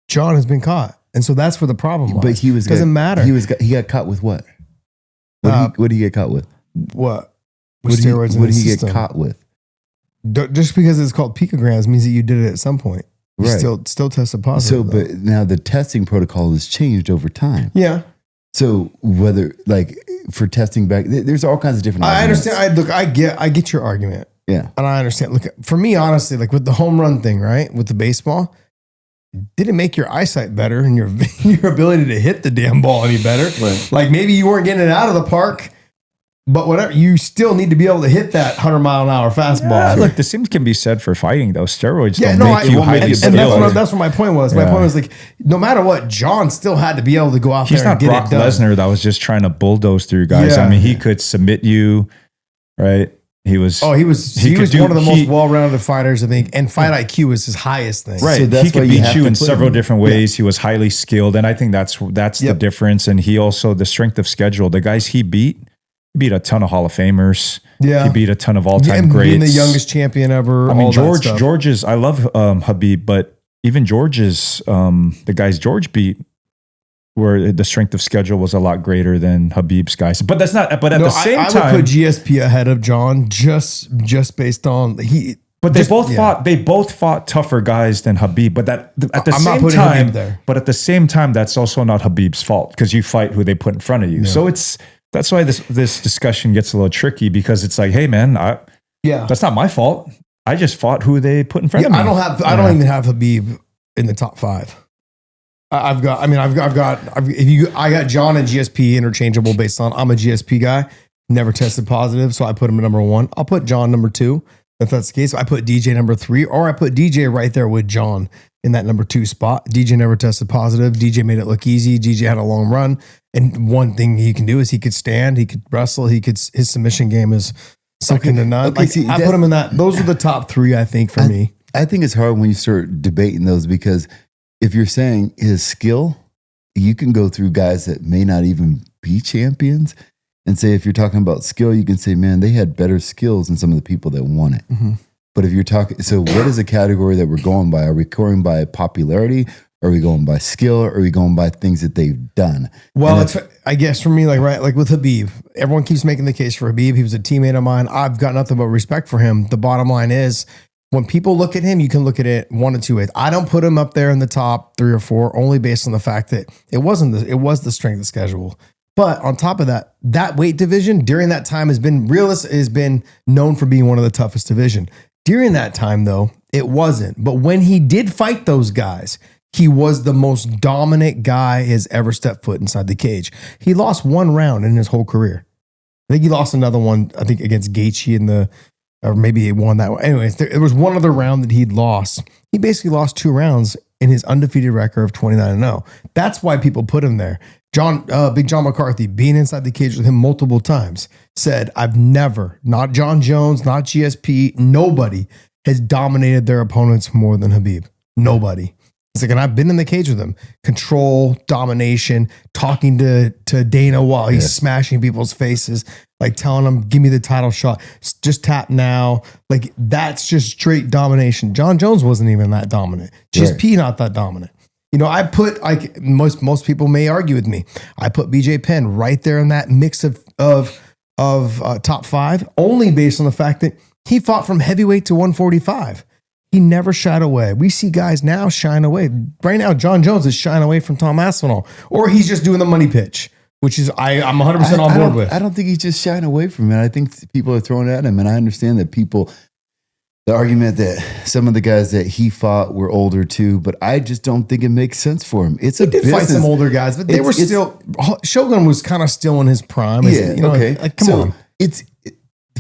John has been caught. And so that's where the problem was. But doesn't matter. He got caught with what? What did he get caught with? What? What did he get caught with? Just because it's called picograms means that you did it at some point. You Right. still tested positive. So, but now the testing protocol has changed over time. Yeah. So whether like for testing back, there's all kinds of different. I arguments. understand. I get your argument. Yeah. And I understand. Look, for me, honestly, like with the home run thing, right? With the baseball, did it make your eyesight better and your ability to hit the damn ball any better? Right. Like maybe you weren't getting it out of the park, but whatever, you still need to be able to hit that 100-mile-an-hour fastball. Yeah, look, the same can be said for fighting, though. Steroids don't make you highly and skilled. that's what my point was. My point was like, no matter what, John still had to be able to go out He's there and not get Brock it done. Lesnar that was just trying to bulldoze through guys. Yeah. I mean, he could submit you, right? He was one of the most well-rounded fighters, I think, and fight IQ was his highest thing. right. So that's he could why you beat have you to in put several him- different ways. He was highly skilled, and I think that's the difference. And he also the strength of schedule. The guys he beat a ton of Hall of Famers. Yeah. He beat a ton of all-time and greats. being the youngest champion ever. I mean, all that stuff. George is. I love Habib, but even George's the guys George beat, where the strength of schedule was a lot greater than Habib's guys. But that's not. But at the same time, I would put GSP ahead of John just based on he. But they both fought tougher guys than Habib. But at the I'm not same putting time, Habib there. but at the same time, that's also not Habib's fault because you fight who they put in front of you. Yeah. So that's why this discussion gets a little tricky because it's like, hey man, that's not my fault. I just fought who they put in front of me. I don't even have Habib in the top 5. I got John and GSP interchangeable based on I'm a GSP guy, never tested positive, so I put him at number 1. I'll put John number 2 if that's the case. I put DJ number 3, or I put DJ right there with John in that number 2 spot. DJ never tested positive. DJ made it look easy. DJ had a long run, and one thing he can do is he could stand, he could wrestle, his submission game is second to none. Okay, see, I put him in that. Those are the top 3, I think, for me. I think it's hard when you start debating those because if you're saying his skill, you can go through guys that may not even be champions and say, if you're talking about skill, you can say, man, they had better skills than some of the people that won it. Mm-hmm. But if you're talking, so what is the category that we're going by? Are we going by popularity? Are we going by skill? Or are we going by things that they've done? Well, I guess for me, like with Habib, everyone keeps making the case for Habib. He was a teammate of mine. I've got nothing but respect for him. The bottom line is, when people look at him, you can look at it one of two ways. I don't put him up there in the top 3 or 4 only based on the fact that it was the strength of schedule. But on top of that, that weight division during that time has been known for being one of the toughest division. During that time, though, it wasn't. But when he did fight those guys, he was the most dominant guy has ever stepped foot inside the cage. He lost 1 round in his whole career. I think he lost another one, I think against Gaethje or maybe he won that one. Anyways, there was one other round that he'd lost. He basically lost 2 rounds in his undefeated record of 29-0. That's why people put him there. Big John McCarthy, being inside the cage with him multiple times, said, I've never, not John Jones, not GSP, nobody has dominated their opponents more than Habib. Nobody. He's like, and I've been in the cage with him. Control, domination, talking to Dana while he's smashing people's faces, like telling them, give me the title shot. Just tap now. Like, that's just straight domination. John Jones wasn't even that dominant. GSP not that dominant. You know, I put, like most people may argue with me, I put BJ Penn right there in that mix of top 5, only based on the fact that he fought from heavyweight to 145. He never shied away. We see guys now shine away. Right now, John Jones is shying away from Tom Aspinall, or he's just doing the money pitch, which is I'm 100% on board with. I don't think he's just shying away from it. I think people are throwing it at him, and I understand that the argument that some of the guys that he fought were older too, but I just don't think it makes sense for him. He did fight some older guys, but they were still. Shogun was kind of still in his prime. Yeah, okay. Like, come on.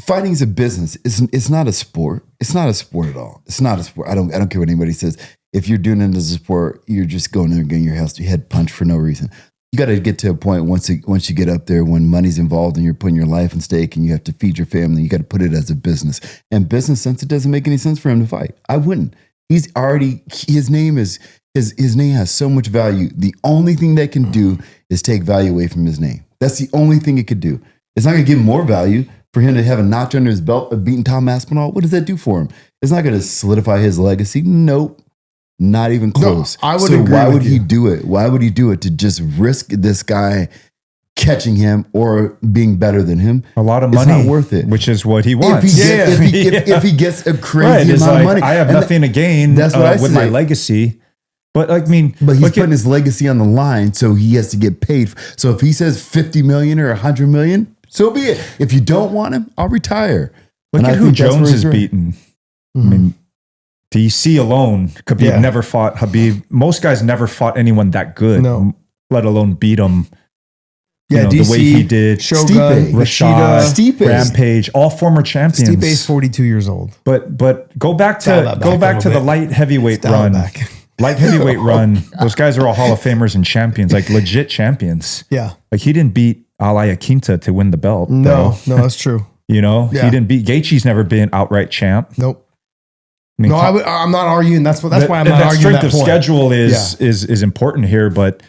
Fighting is a business. It's not a sport. It's not a sport at all. It's not a sport. I don't care what anybody says. if you're doing it as a sport, you're just going there and getting your head punched for no reason. You got to get to a point once you get up there when money's involved and you're putting your life in stake and you have to feed your family. You got to put it as a business. And business sense, it doesn't make any sense for him to fight. I wouldn't. His name has so much value. The only thing they can do is take value away from his name. That's the only thing it could do. It's not going to give more value for him to have a notch under his belt of beating Tom Aspinall. What does that do for him? It's not going to solidify his legacy. Nope. Not even close. No, I would so agree why with would you. he do it? Why would he do it to just risk this guy catching him or being better than him? A lot of It's money, not worth it. which is what he wants. If he gets a crazy it's amount like, of money, I have and nothing to gain that's what I with my say. legacy. But like, I mean, But he's look putting his legacy on the line, so he has to get paid. So if he says 50 million or 100 million, so be it. If you don't want him, I'll retire. look And at I who think that's Jones where has he's right. beaten. I mean, DC alone, Khabib Yeah. never fought Khabib. Most guys never fought anyone that good, No. let alone beat him. Yeah, the DC, way he did. Shogun, Stipe, Rashida. Stipe. Rampage, all former champions. Stipe's 42 years old. But go back Dial to that go back back a to the little bit. light heavyweight Dial it run. back. Light heavyweight run. Those guys are all Hall of Famers and champions, like legit champions. Yeah. Like he didn't beat Alaya Quinta to win the belt. No, bro. no, that's true. You know, Yeah. he didn't beat Gaethje's never been outright champ. Nope. I mean, No, I'm not arguing. That's why I'm not that arguing strength that of point. schedule is important here, but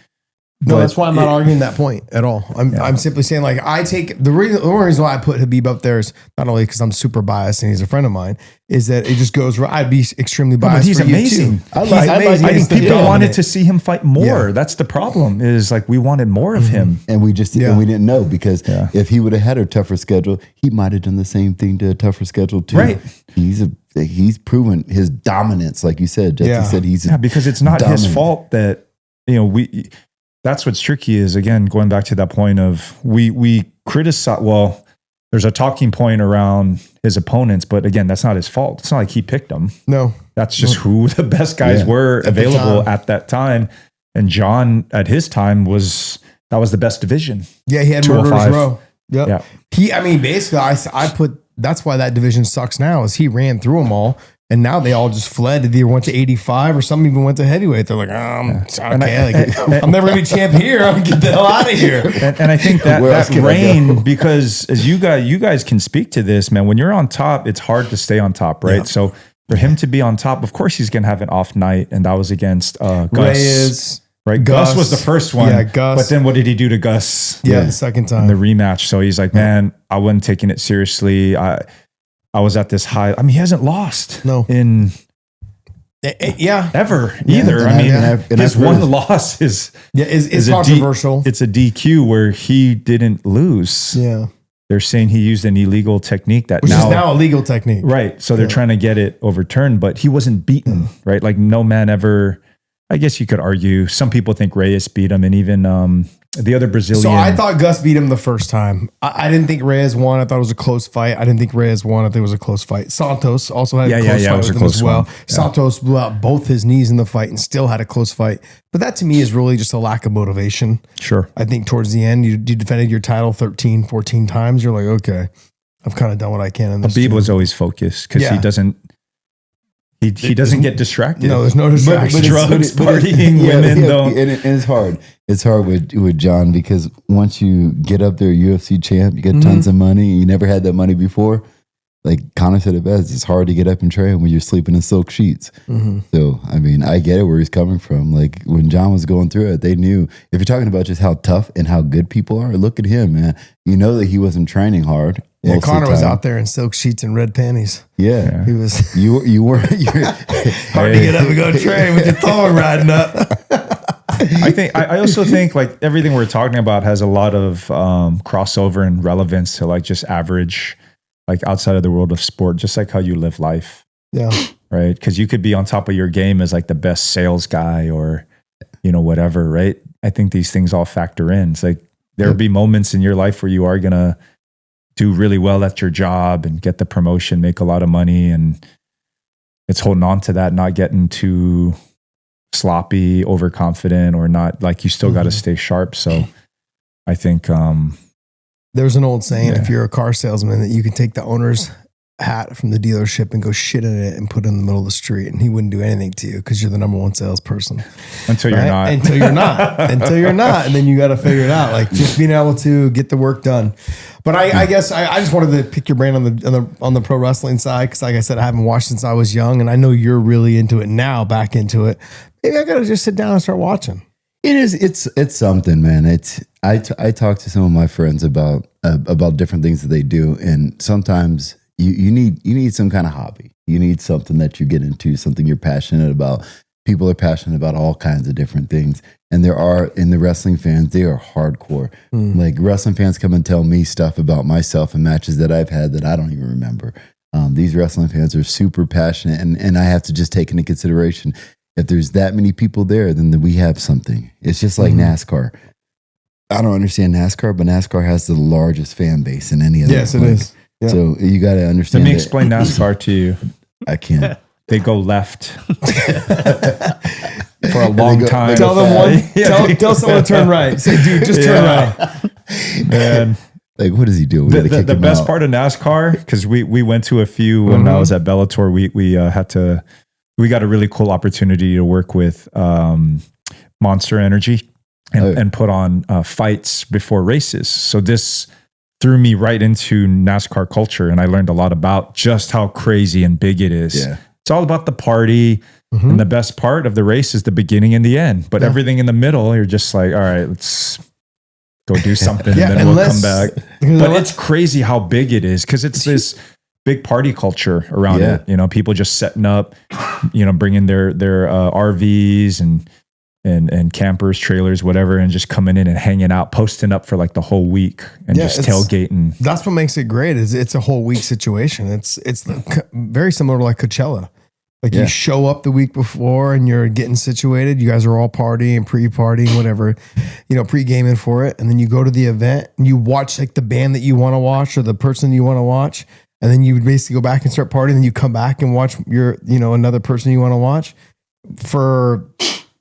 No, that's why I'm not arguing that point at all. I'm simply saying, like, I take the only reason why I put Habib up there is not only because I'm super biased and he's a friend of mine, is that it just goes. I'd be extremely but biased. he's for you amazing. too. He's amazing. I He's think people dominant. wanted to see him fight more. Yeah. That's the problem. Is like we wanted more of him. And we just Yeah. and we didn't know because Yeah. if he would have had a tougher schedule, he might have done the same thing to a tougher schedule too. Right. He's proven his dominance, like you said. Jesse Yeah. said he's Yeah, because it's not his dominant. fault that we. That's what's tricky is again going back to that point of we criticize. Well, there's a talking point around his opponents, but again, that's not his fault. It's not like he picked them. No, That's just who the best guys Yeah. were the available time. at that time. And John at his time was the best division. yeah, he had 205. murderers row. Yep. Yeah. I mean, basically, I put. That's why that division sucks now. Is he ran through them all, and now they all just fled. They either went to 85 or some even went to heavyweight. They're like, it's And okay. I'm never gonna be champ here. I'm gonna get the hell out of here. And I think that Where else that can I reign, go? because as you guys can speak to this, man, when you're on top, it's hard to stay on top, right? Yeah. So for him to be on top, of course he's gonna have an off night, and that was against Gus. Reyes, Right, Gus was the first one. Yeah, Gus. But then what did he do to Gus? yeah, the second time. In the rematch. So he's like, man, I wasn't taking it seriously. I was at this high. I mean, he hasn't lost No. in Yeah, ever either. and I mean, and his I've heard- one loss is it's a controversial. it's a DQ where he didn't lose. Yeah, They're saying he used an illegal technique that which is now a legal technique. right. So they're trying to get it overturned, but he wasn't beaten, right? Like no man ever. I guess you could argue. Some people think Reyes beat him, and even the other Brazilian. So I thought Gus beat him the first time. I didn't think Reyes won. I thought it was a close fight. I didn't think Reyes won. I think it was a close fight. Santos also had a close it fight was with a him close as well. one. Yeah. Santos blew out both his knees in the fight and still had a close fight. But that to me is really just a lack of motivation. Sure. I think towards the end, you defended your title 13, 14 times. You're like, okay, I've kind of done what I can in this. Habib too. was always focused because Yeah. he doesn't. He doesn't get distracted. No, there's no distraction. Drugs, partying, women, though. And it's hard. It's hard with John because once you get up there, UFC champ, you get tons of money. And you never had that money before. Like Connor said it best, it's hard to get up and train when you're sleeping in silk sheets. So, I mean, I get it where he's coming from. Like when John was going through it, they knew. If you're talking about just how tough and how good people are, look at him, man. You know that he wasn't training hard. Yeah, most of the Connor was time. out there in silk sheets and red panties. Yeah. He was You were hard to get up and go train with your thumb riding up. I also think like everything we're talking about has a lot of crossover and relevance to like just average, like outside of the world of sport, just like how you live life, Yeah. right? Because you could be on top of your game as like the best sales guy or, whatever, right? I think these things all factor in. It's like there'll be moments in your life where you are going to do really well at your job and get the promotion, make a lot of money. And it's holding on to that, not getting too sloppy, overconfident, or not like you still got to stay sharp. So I think, There's an old saying, Yeah. if you're a car salesman, that you can take the owner's hat from the dealership and go shit in it and put it in the middle of the street, and he wouldn't do anything to you because you're the number one salesperson. Until you're not. Until you're not. Until you're not. And then you got to figure it out. Like just being able to get the work done. But I guess I just wanted to pick your brain on the pro wrestling side because, like I said, I haven't watched since I was young, and I know you're really into it now, back into it. Maybe I got to just sit down and start watching. It is. It's something, man. I talk to some of my friends about different things that they do, and sometimes you need some kind of hobby. You need something that you get into, something you're passionate about. People are passionate about all kinds of different things, and in the wrestling fans, they are hardcore. Like wrestling fans come and tell me stuff about myself and matches that I've had that I don't even remember. These wrestling fans are super passionate, and I have to just take into consideration. If there's that many people there, then we have something. It's just like NASCAR. I don't understand NASCAR, but NASCAR has the largest fan base in any other. Yes, it is. Yeah. So you got to understand. Let me explain NASCAR to you. I can't. They go left for a long time. Tell them tell someone to turn right. Say, dude, just turn right. Man. Like, what does he do? The best part of NASCAR, because we went to a few when I was at Bellator. We got a really cool opportunity to work with Monster Energy and put on fights before races. So this threw me right into NASCAR culture, and I learned a lot about just how crazy and big it is. Yeah. It's all about the party, and the best part of the race is the beginning and the end. But everything in the middle, you're just like, all right, let's go do something, and then we'll come back. But it's crazy how big it is because it's this big party culture around it. You know, people just setting up, bringing their RVs and campers, trailers, whatever, and just coming in and hanging out, posting up for like the whole week and just tailgating. That's what makes it great. Is it's a whole week situation. It's very similar to like Coachella. Like you show up the week before and you're getting situated. You guys are all partying, pre-partying, whatever, pre-gaming for it. And then you go to the event and you watch like the band that you want to watch or the person you want to watch. And then you would basically go back and start partying. And you come back and watch another person you want to watch. For,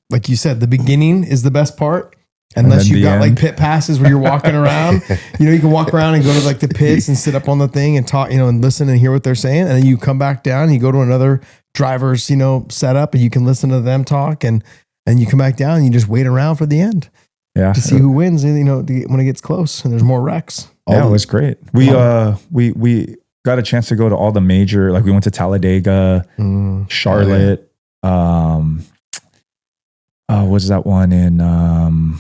like you said, the beginning is the best part. Unless you've got like pit passes where you're walking around, you can walk around and go to like the pits and sit up on the thing and talk, and listen and hear what they're saying. And then you come back down and you go to another driver's, setup and you can listen to them talk and you come back down and you just wait around for the end. Yeah. To see who wins, when it gets close and there's more wrecks. Yeah, it was great. We got a chance to go to all the major, like we went to Talladega, Charlotte, what's that one in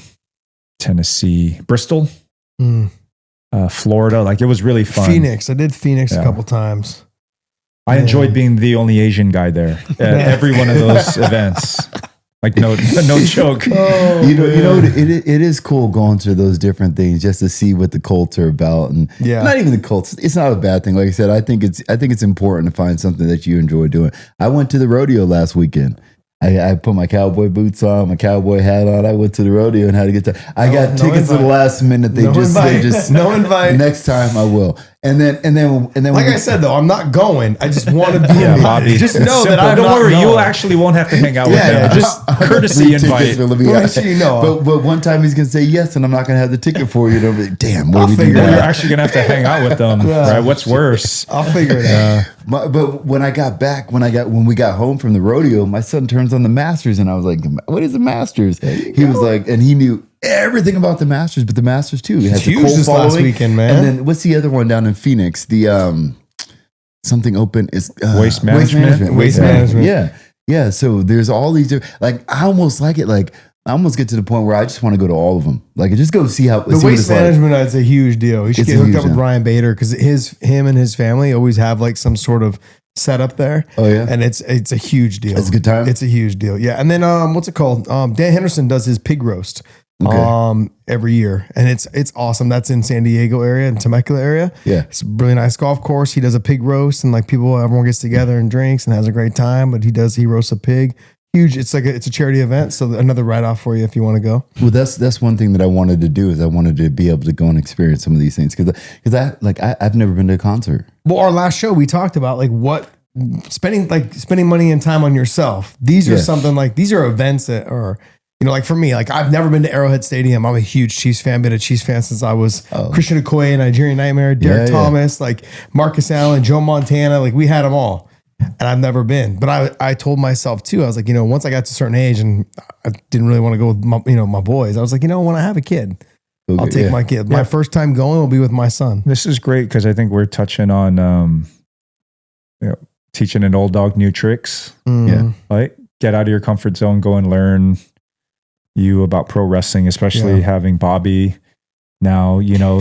Tennessee, Bristol, Florida. Like it was really fun. Phoenix. I did Phoenix a couple times. I enjoyed being the only Asian guy there at every one of those events. Like no joke. It is cool going to those different things just to see what the cults are about, and not even the cults. It's not a bad thing. Like I said, I think it's important to find something that you enjoy doing. I went to the rodeo last weekend. I put my cowboy boots on, my cowboy hat on. I went to the rodeo and had a good time. I got tickets at the last minute. They just no invite. Next time I will. And then like I said though, I'm not going. I just want to be in Bobby. Just know that I'm don't worry, going. you actually won't have to hang out with them. Just courtesy invite. But one time he's gonna say yes, and I'm not gonna have the ticket for you. And like, damn, what do we do? You're actually gonna have to hang out with them, right? What's worse? I'll figure it out. But when I got back, when we got home from the rodeo, my son turns on the Masters, and I was like, "What is the Masters?" He was like, and he knew everything about the Masters, but the Masters too. It has huge this last weekend, man. And then what's the other one down in Phoenix? The something open is waste management. Waste management. Yeah. So there's all these different. Like I almost like it. Like I almost get to the point where I just want to go to all of them. Like just go see how the waste management is a huge deal. You should get hooked up with Ryan Bader because him and his family always have like some sort of setup there. Oh yeah, and it's a huge deal. It's a good time. It's a huge deal. Yeah, and then what's it called? Dan Henderson does his pig roast. Every year, and it's awesome. That's in San Diego area and Temecula area. Yeah, it's a really nice golf course. He does a pig roast, and like everyone gets together and drinks and has a great time. But he roasts a pig. Huge. It's like it's a charity event. So another write off for you if you want to go. Well, that's one thing that I wanted to do is I wanted to be able to go and experience some of these things because I've never been to a concert. Well, our last show we talked about like what spending money and time on yourself. These are something like these are events that are You know, like for me, like I've never been to Arrowhead Stadium. I'm a huge Chiefs fan, been a Chiefs fan since I was Christian Okoye, Nigerian Nightmare, Derek Thomas, like Marcus Allen, Joe Montana. Like we had them all. And I've never been. But I told myself too, I was like, you know, once I got to a certain age and I didn't really want to go with my, you know, my boys, I was like, you know, when I have a kid, I'll take my kid. My first time going will be with my son. This is great because I think we're touching on you know, teaching an old dog new tricks. Mm. Right? Get out of your comfort zone, go and learn about pro wrestling, especially having Bobby now, you know,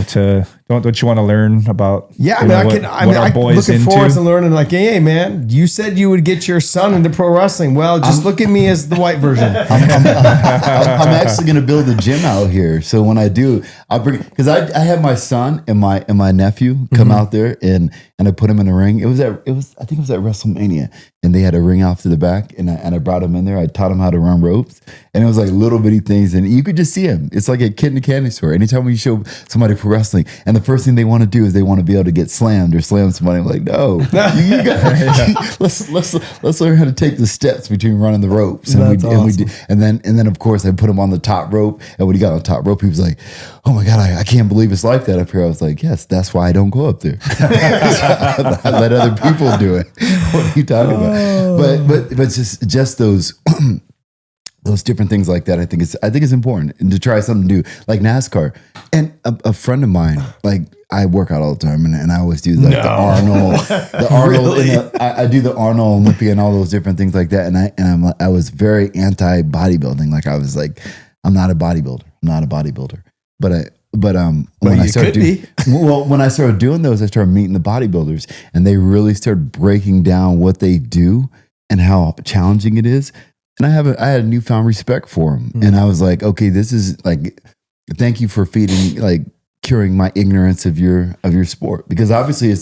don't you want to learn about I'm looking forward to learning, like, hey man, you said you would get your son into pro wrestling. Well, just look at me as the white version. I'm actually going to build a gym out here. So when I do, I'll bring, because I have my son and my nephew come out there and I put him in a ring. I think it was at WrestleMania, and they had a ring off to the back, and I brought him in there. I taught him how to run ropes, and it was like little bitty things, and you could just see him. It's like a kid in a candy store. Anytime we show somebody pro wrestling, and the first thing they want to do is they want to be able to get slammed or slam somebody. I'm like, no, you got, let's learn how to take the steps between running the ropes. And then of course I put him on the top rope, and when he got on the top rope, he was like, oh my God, I can't believe it's like that up here. I was like, yes, that's why I don't go up there. I let other people do it. What are you talking about? But just those those different things like that, I think it's important, and to try something new like NASCAR. And a friend of mine, like I work out all the time, and I always do like the Arnold, really? I do the Arnold Olympia and all those different things like that. And I was very anti bodybuilding. Like I was like, I'm not a bodybuilder. But when I started when I started doing those, I started meeting the bodybuilders, and they really started breaking down what they do and how challenging it is. And I had a newfound respect for them. And I was like, okay, this is like, thank you for curing my ignorance of your sport, because obviously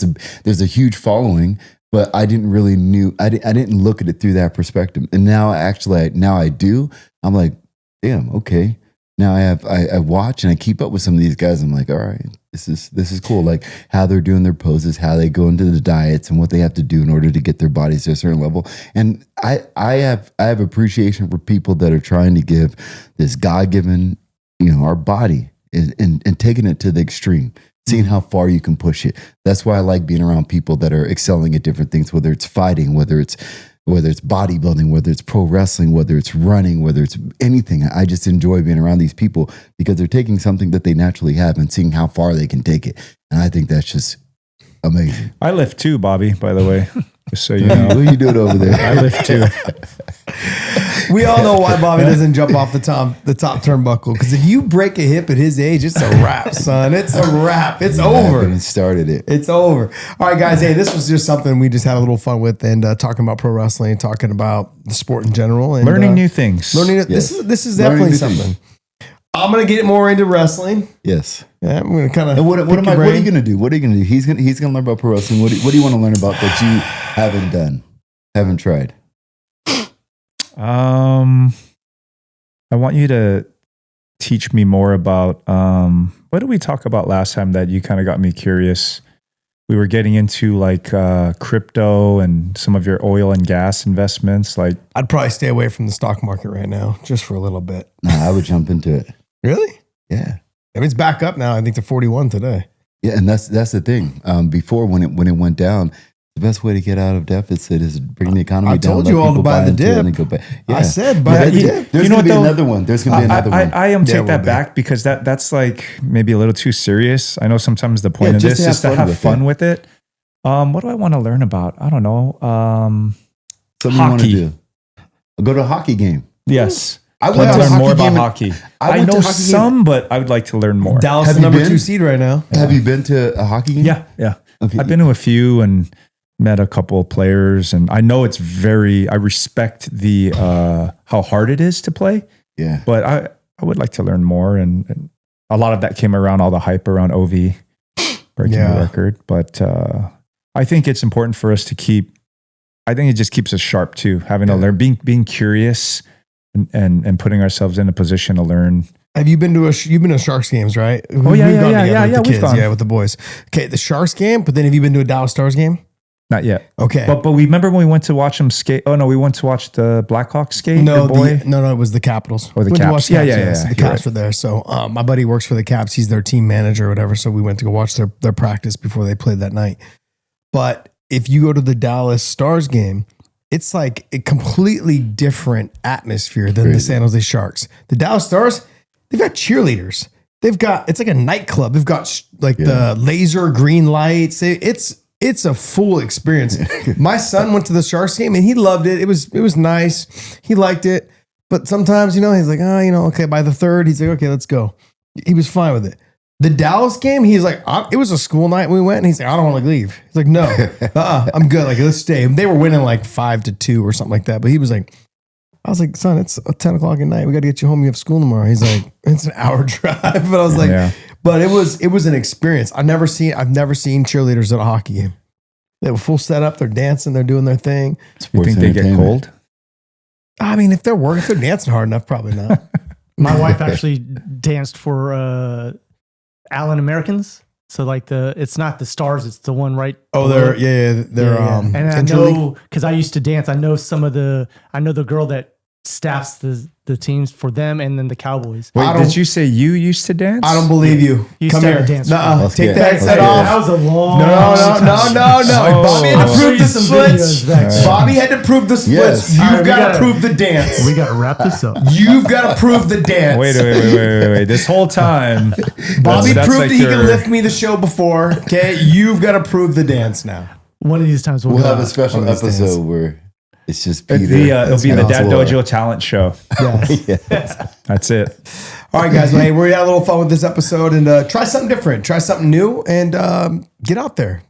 there's a huge following, but I didn't look at it through that perspective. And now I do. I'm like, damn, okay. Now I watch and I keep up with some of these guys. I'm like, all right, this is cool. Like how they're doing their poses, how they go into the diets, and what they have to do in order to get their bodies to a certain level. And I have appreciation for people that are trying to give this God-given, you know, our body and taking it to the extreme, seeing how far you can push it. That's why I like being around people that are excelling at different things, whether it's fighting, whether it's bodybuilding, whether it's pro wrestling, whether it's running, whether it's anything. I just enjoy being around these people because they're taking something that they naturally have and seeing how far they can take it. And I think that's just amazing. I lift too, Bobby, by the way. Just so you know. What are you doing over there? I lift too. We all know why Bobby doesn't jump off the top turnbuckle. Because if you break a hip at his age, it's a wrap, son. It's a wrap. It's over. He started it. It's over. All right, guys. Hey, this was just something we just had a little fun with, and talking about pro wrestling, talking about the sport in general, and learning new things. This is definitely something. I'm gonna get more into wrestling. Yes. Yeah, I'm gonna kind of. And what are you gonna do? What are you gonna do? He's gonna learn about pro wrestling. What do you want to learn about that you haven't done, haven't tried? I want you to teach me more about what did we talk about last time that you kind of got me curious? We were getting into like crypto and some of your oil and gas investments. Like, I'd probably stay away from the stock market right now, just for a little bit. No, I would jump into it. Really? Yeah. I mean, it's back up now. I think to 41 today. Yeah, and that's the thing. Before when it went down, the best way to get out of deficit is bring the economy down. I told you all to buy the dip. Yeah. I said buy the dip. There's going to be another one. There's going to be another one. I take that back because that's like maybe a little too serious. I know sometimes the point of this is to have fun with it. What do I want to learn about? I don't know. Something you want to do. Go to a hockey game. Yes. I want to learn more about hockey. I know some, but I would like to learn more. Dallas is the number 2 seed right now. Have you been to a hockey game? Yeah. Okay. I've been to a few and met a couple of players, and I know I respect the how hard it is to play. Yeah. But I would like to learn more, and a lot of that came around all the hype around OV breaking the record. But I think it's important for us to I think it just keeps us sharp too, having to learn, being curious and putting ourselves in a position to learn. Have you been to Sharks games, right? Oh yeah. We've gone with the boys. Okay, the Sharks game, but then have you been to a Dallas Stars game? Not yet. Okay. But we remember when we went to watch them skate. Oh no, we went to watch the Blackhawks skate. No, your boy. no, it was the Capitals. Or the We went to Caps. watch Yeah. So the You're Caps were there. So my buddy works for the Caps. He's their team manager or whatever. So we went to go watch their practice before they played that night. But if you go to the Dallas Stars game, it's like a completely different atmosphere than the San Jose Sharks. The Dallas Stars, they've got cheerleaders. It's like a nightclub. They've got like the laser green lights. It's a full experience. My son went to the Sharks game and he loved it. It was nice. He liked it. But sometimes, he's like, okay, by the third, he's like, okay, let's go. He was fine with it. The Dallas game, he's like, it was a school night. We went and he's like, I don't want to leave. He's like, no, I'm good. Like, let's stay. They were winning like 5-2 or something like that. But he was like, I was like, son, it's 10 o'clock at night. We got to get you home. You have school tomorrow. He's like, it's an hour drive. But I was like, but it was an experience. I've never seen cheerleaders at a hockey game. They have a full setup. They're dancing. They're doing their thing. You think they get cold? I mean, if they're dancing hard enough, probably not. My wife actually danced for Allen Americans. So like it's not the Stars, it's the one right. Oh, they're and I know because I used to dance. I know the girl that staffs the teams for them and then the Cowboys. Wait, did you say you used to dance? I don't believe you. Come here. Nuh-uh. Take the headset off. That was a long No. Oh. Bobby had to prove the some splits. videos back there. Bobby had to prove the splits. Yes. You've got to prove the dance. We got to wrap this up. You've got to prove the dance. Wait. This whole time, Bobby that's proved like that he could lift me the show before. Okay, you've got to prove the dance now. One of these times We'll have a special episode where it's just Peter. It'll be the Dad Dojo talent show. Yes. That's it. All right, guys. Well, hey, we had a little fun with this episode and try something different, try something new, and get out there.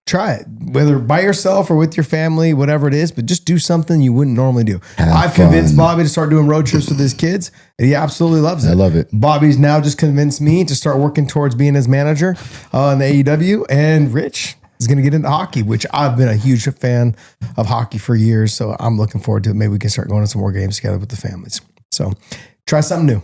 Try it, whether by yourself or with your family, whatever it is, but just do something you wouldn't normally do. I've convinced Bobby to start doing road trips with his kids, and he absolutely loves it. I love it. Bobby's now just convinced me to start working towards being his manager in the AEW, and Rich is going to get into hockey, which I've been a huge fan of hockey for years, so I'm looking forward to it. Maybe we can start going to some more games together with the families. So try something new.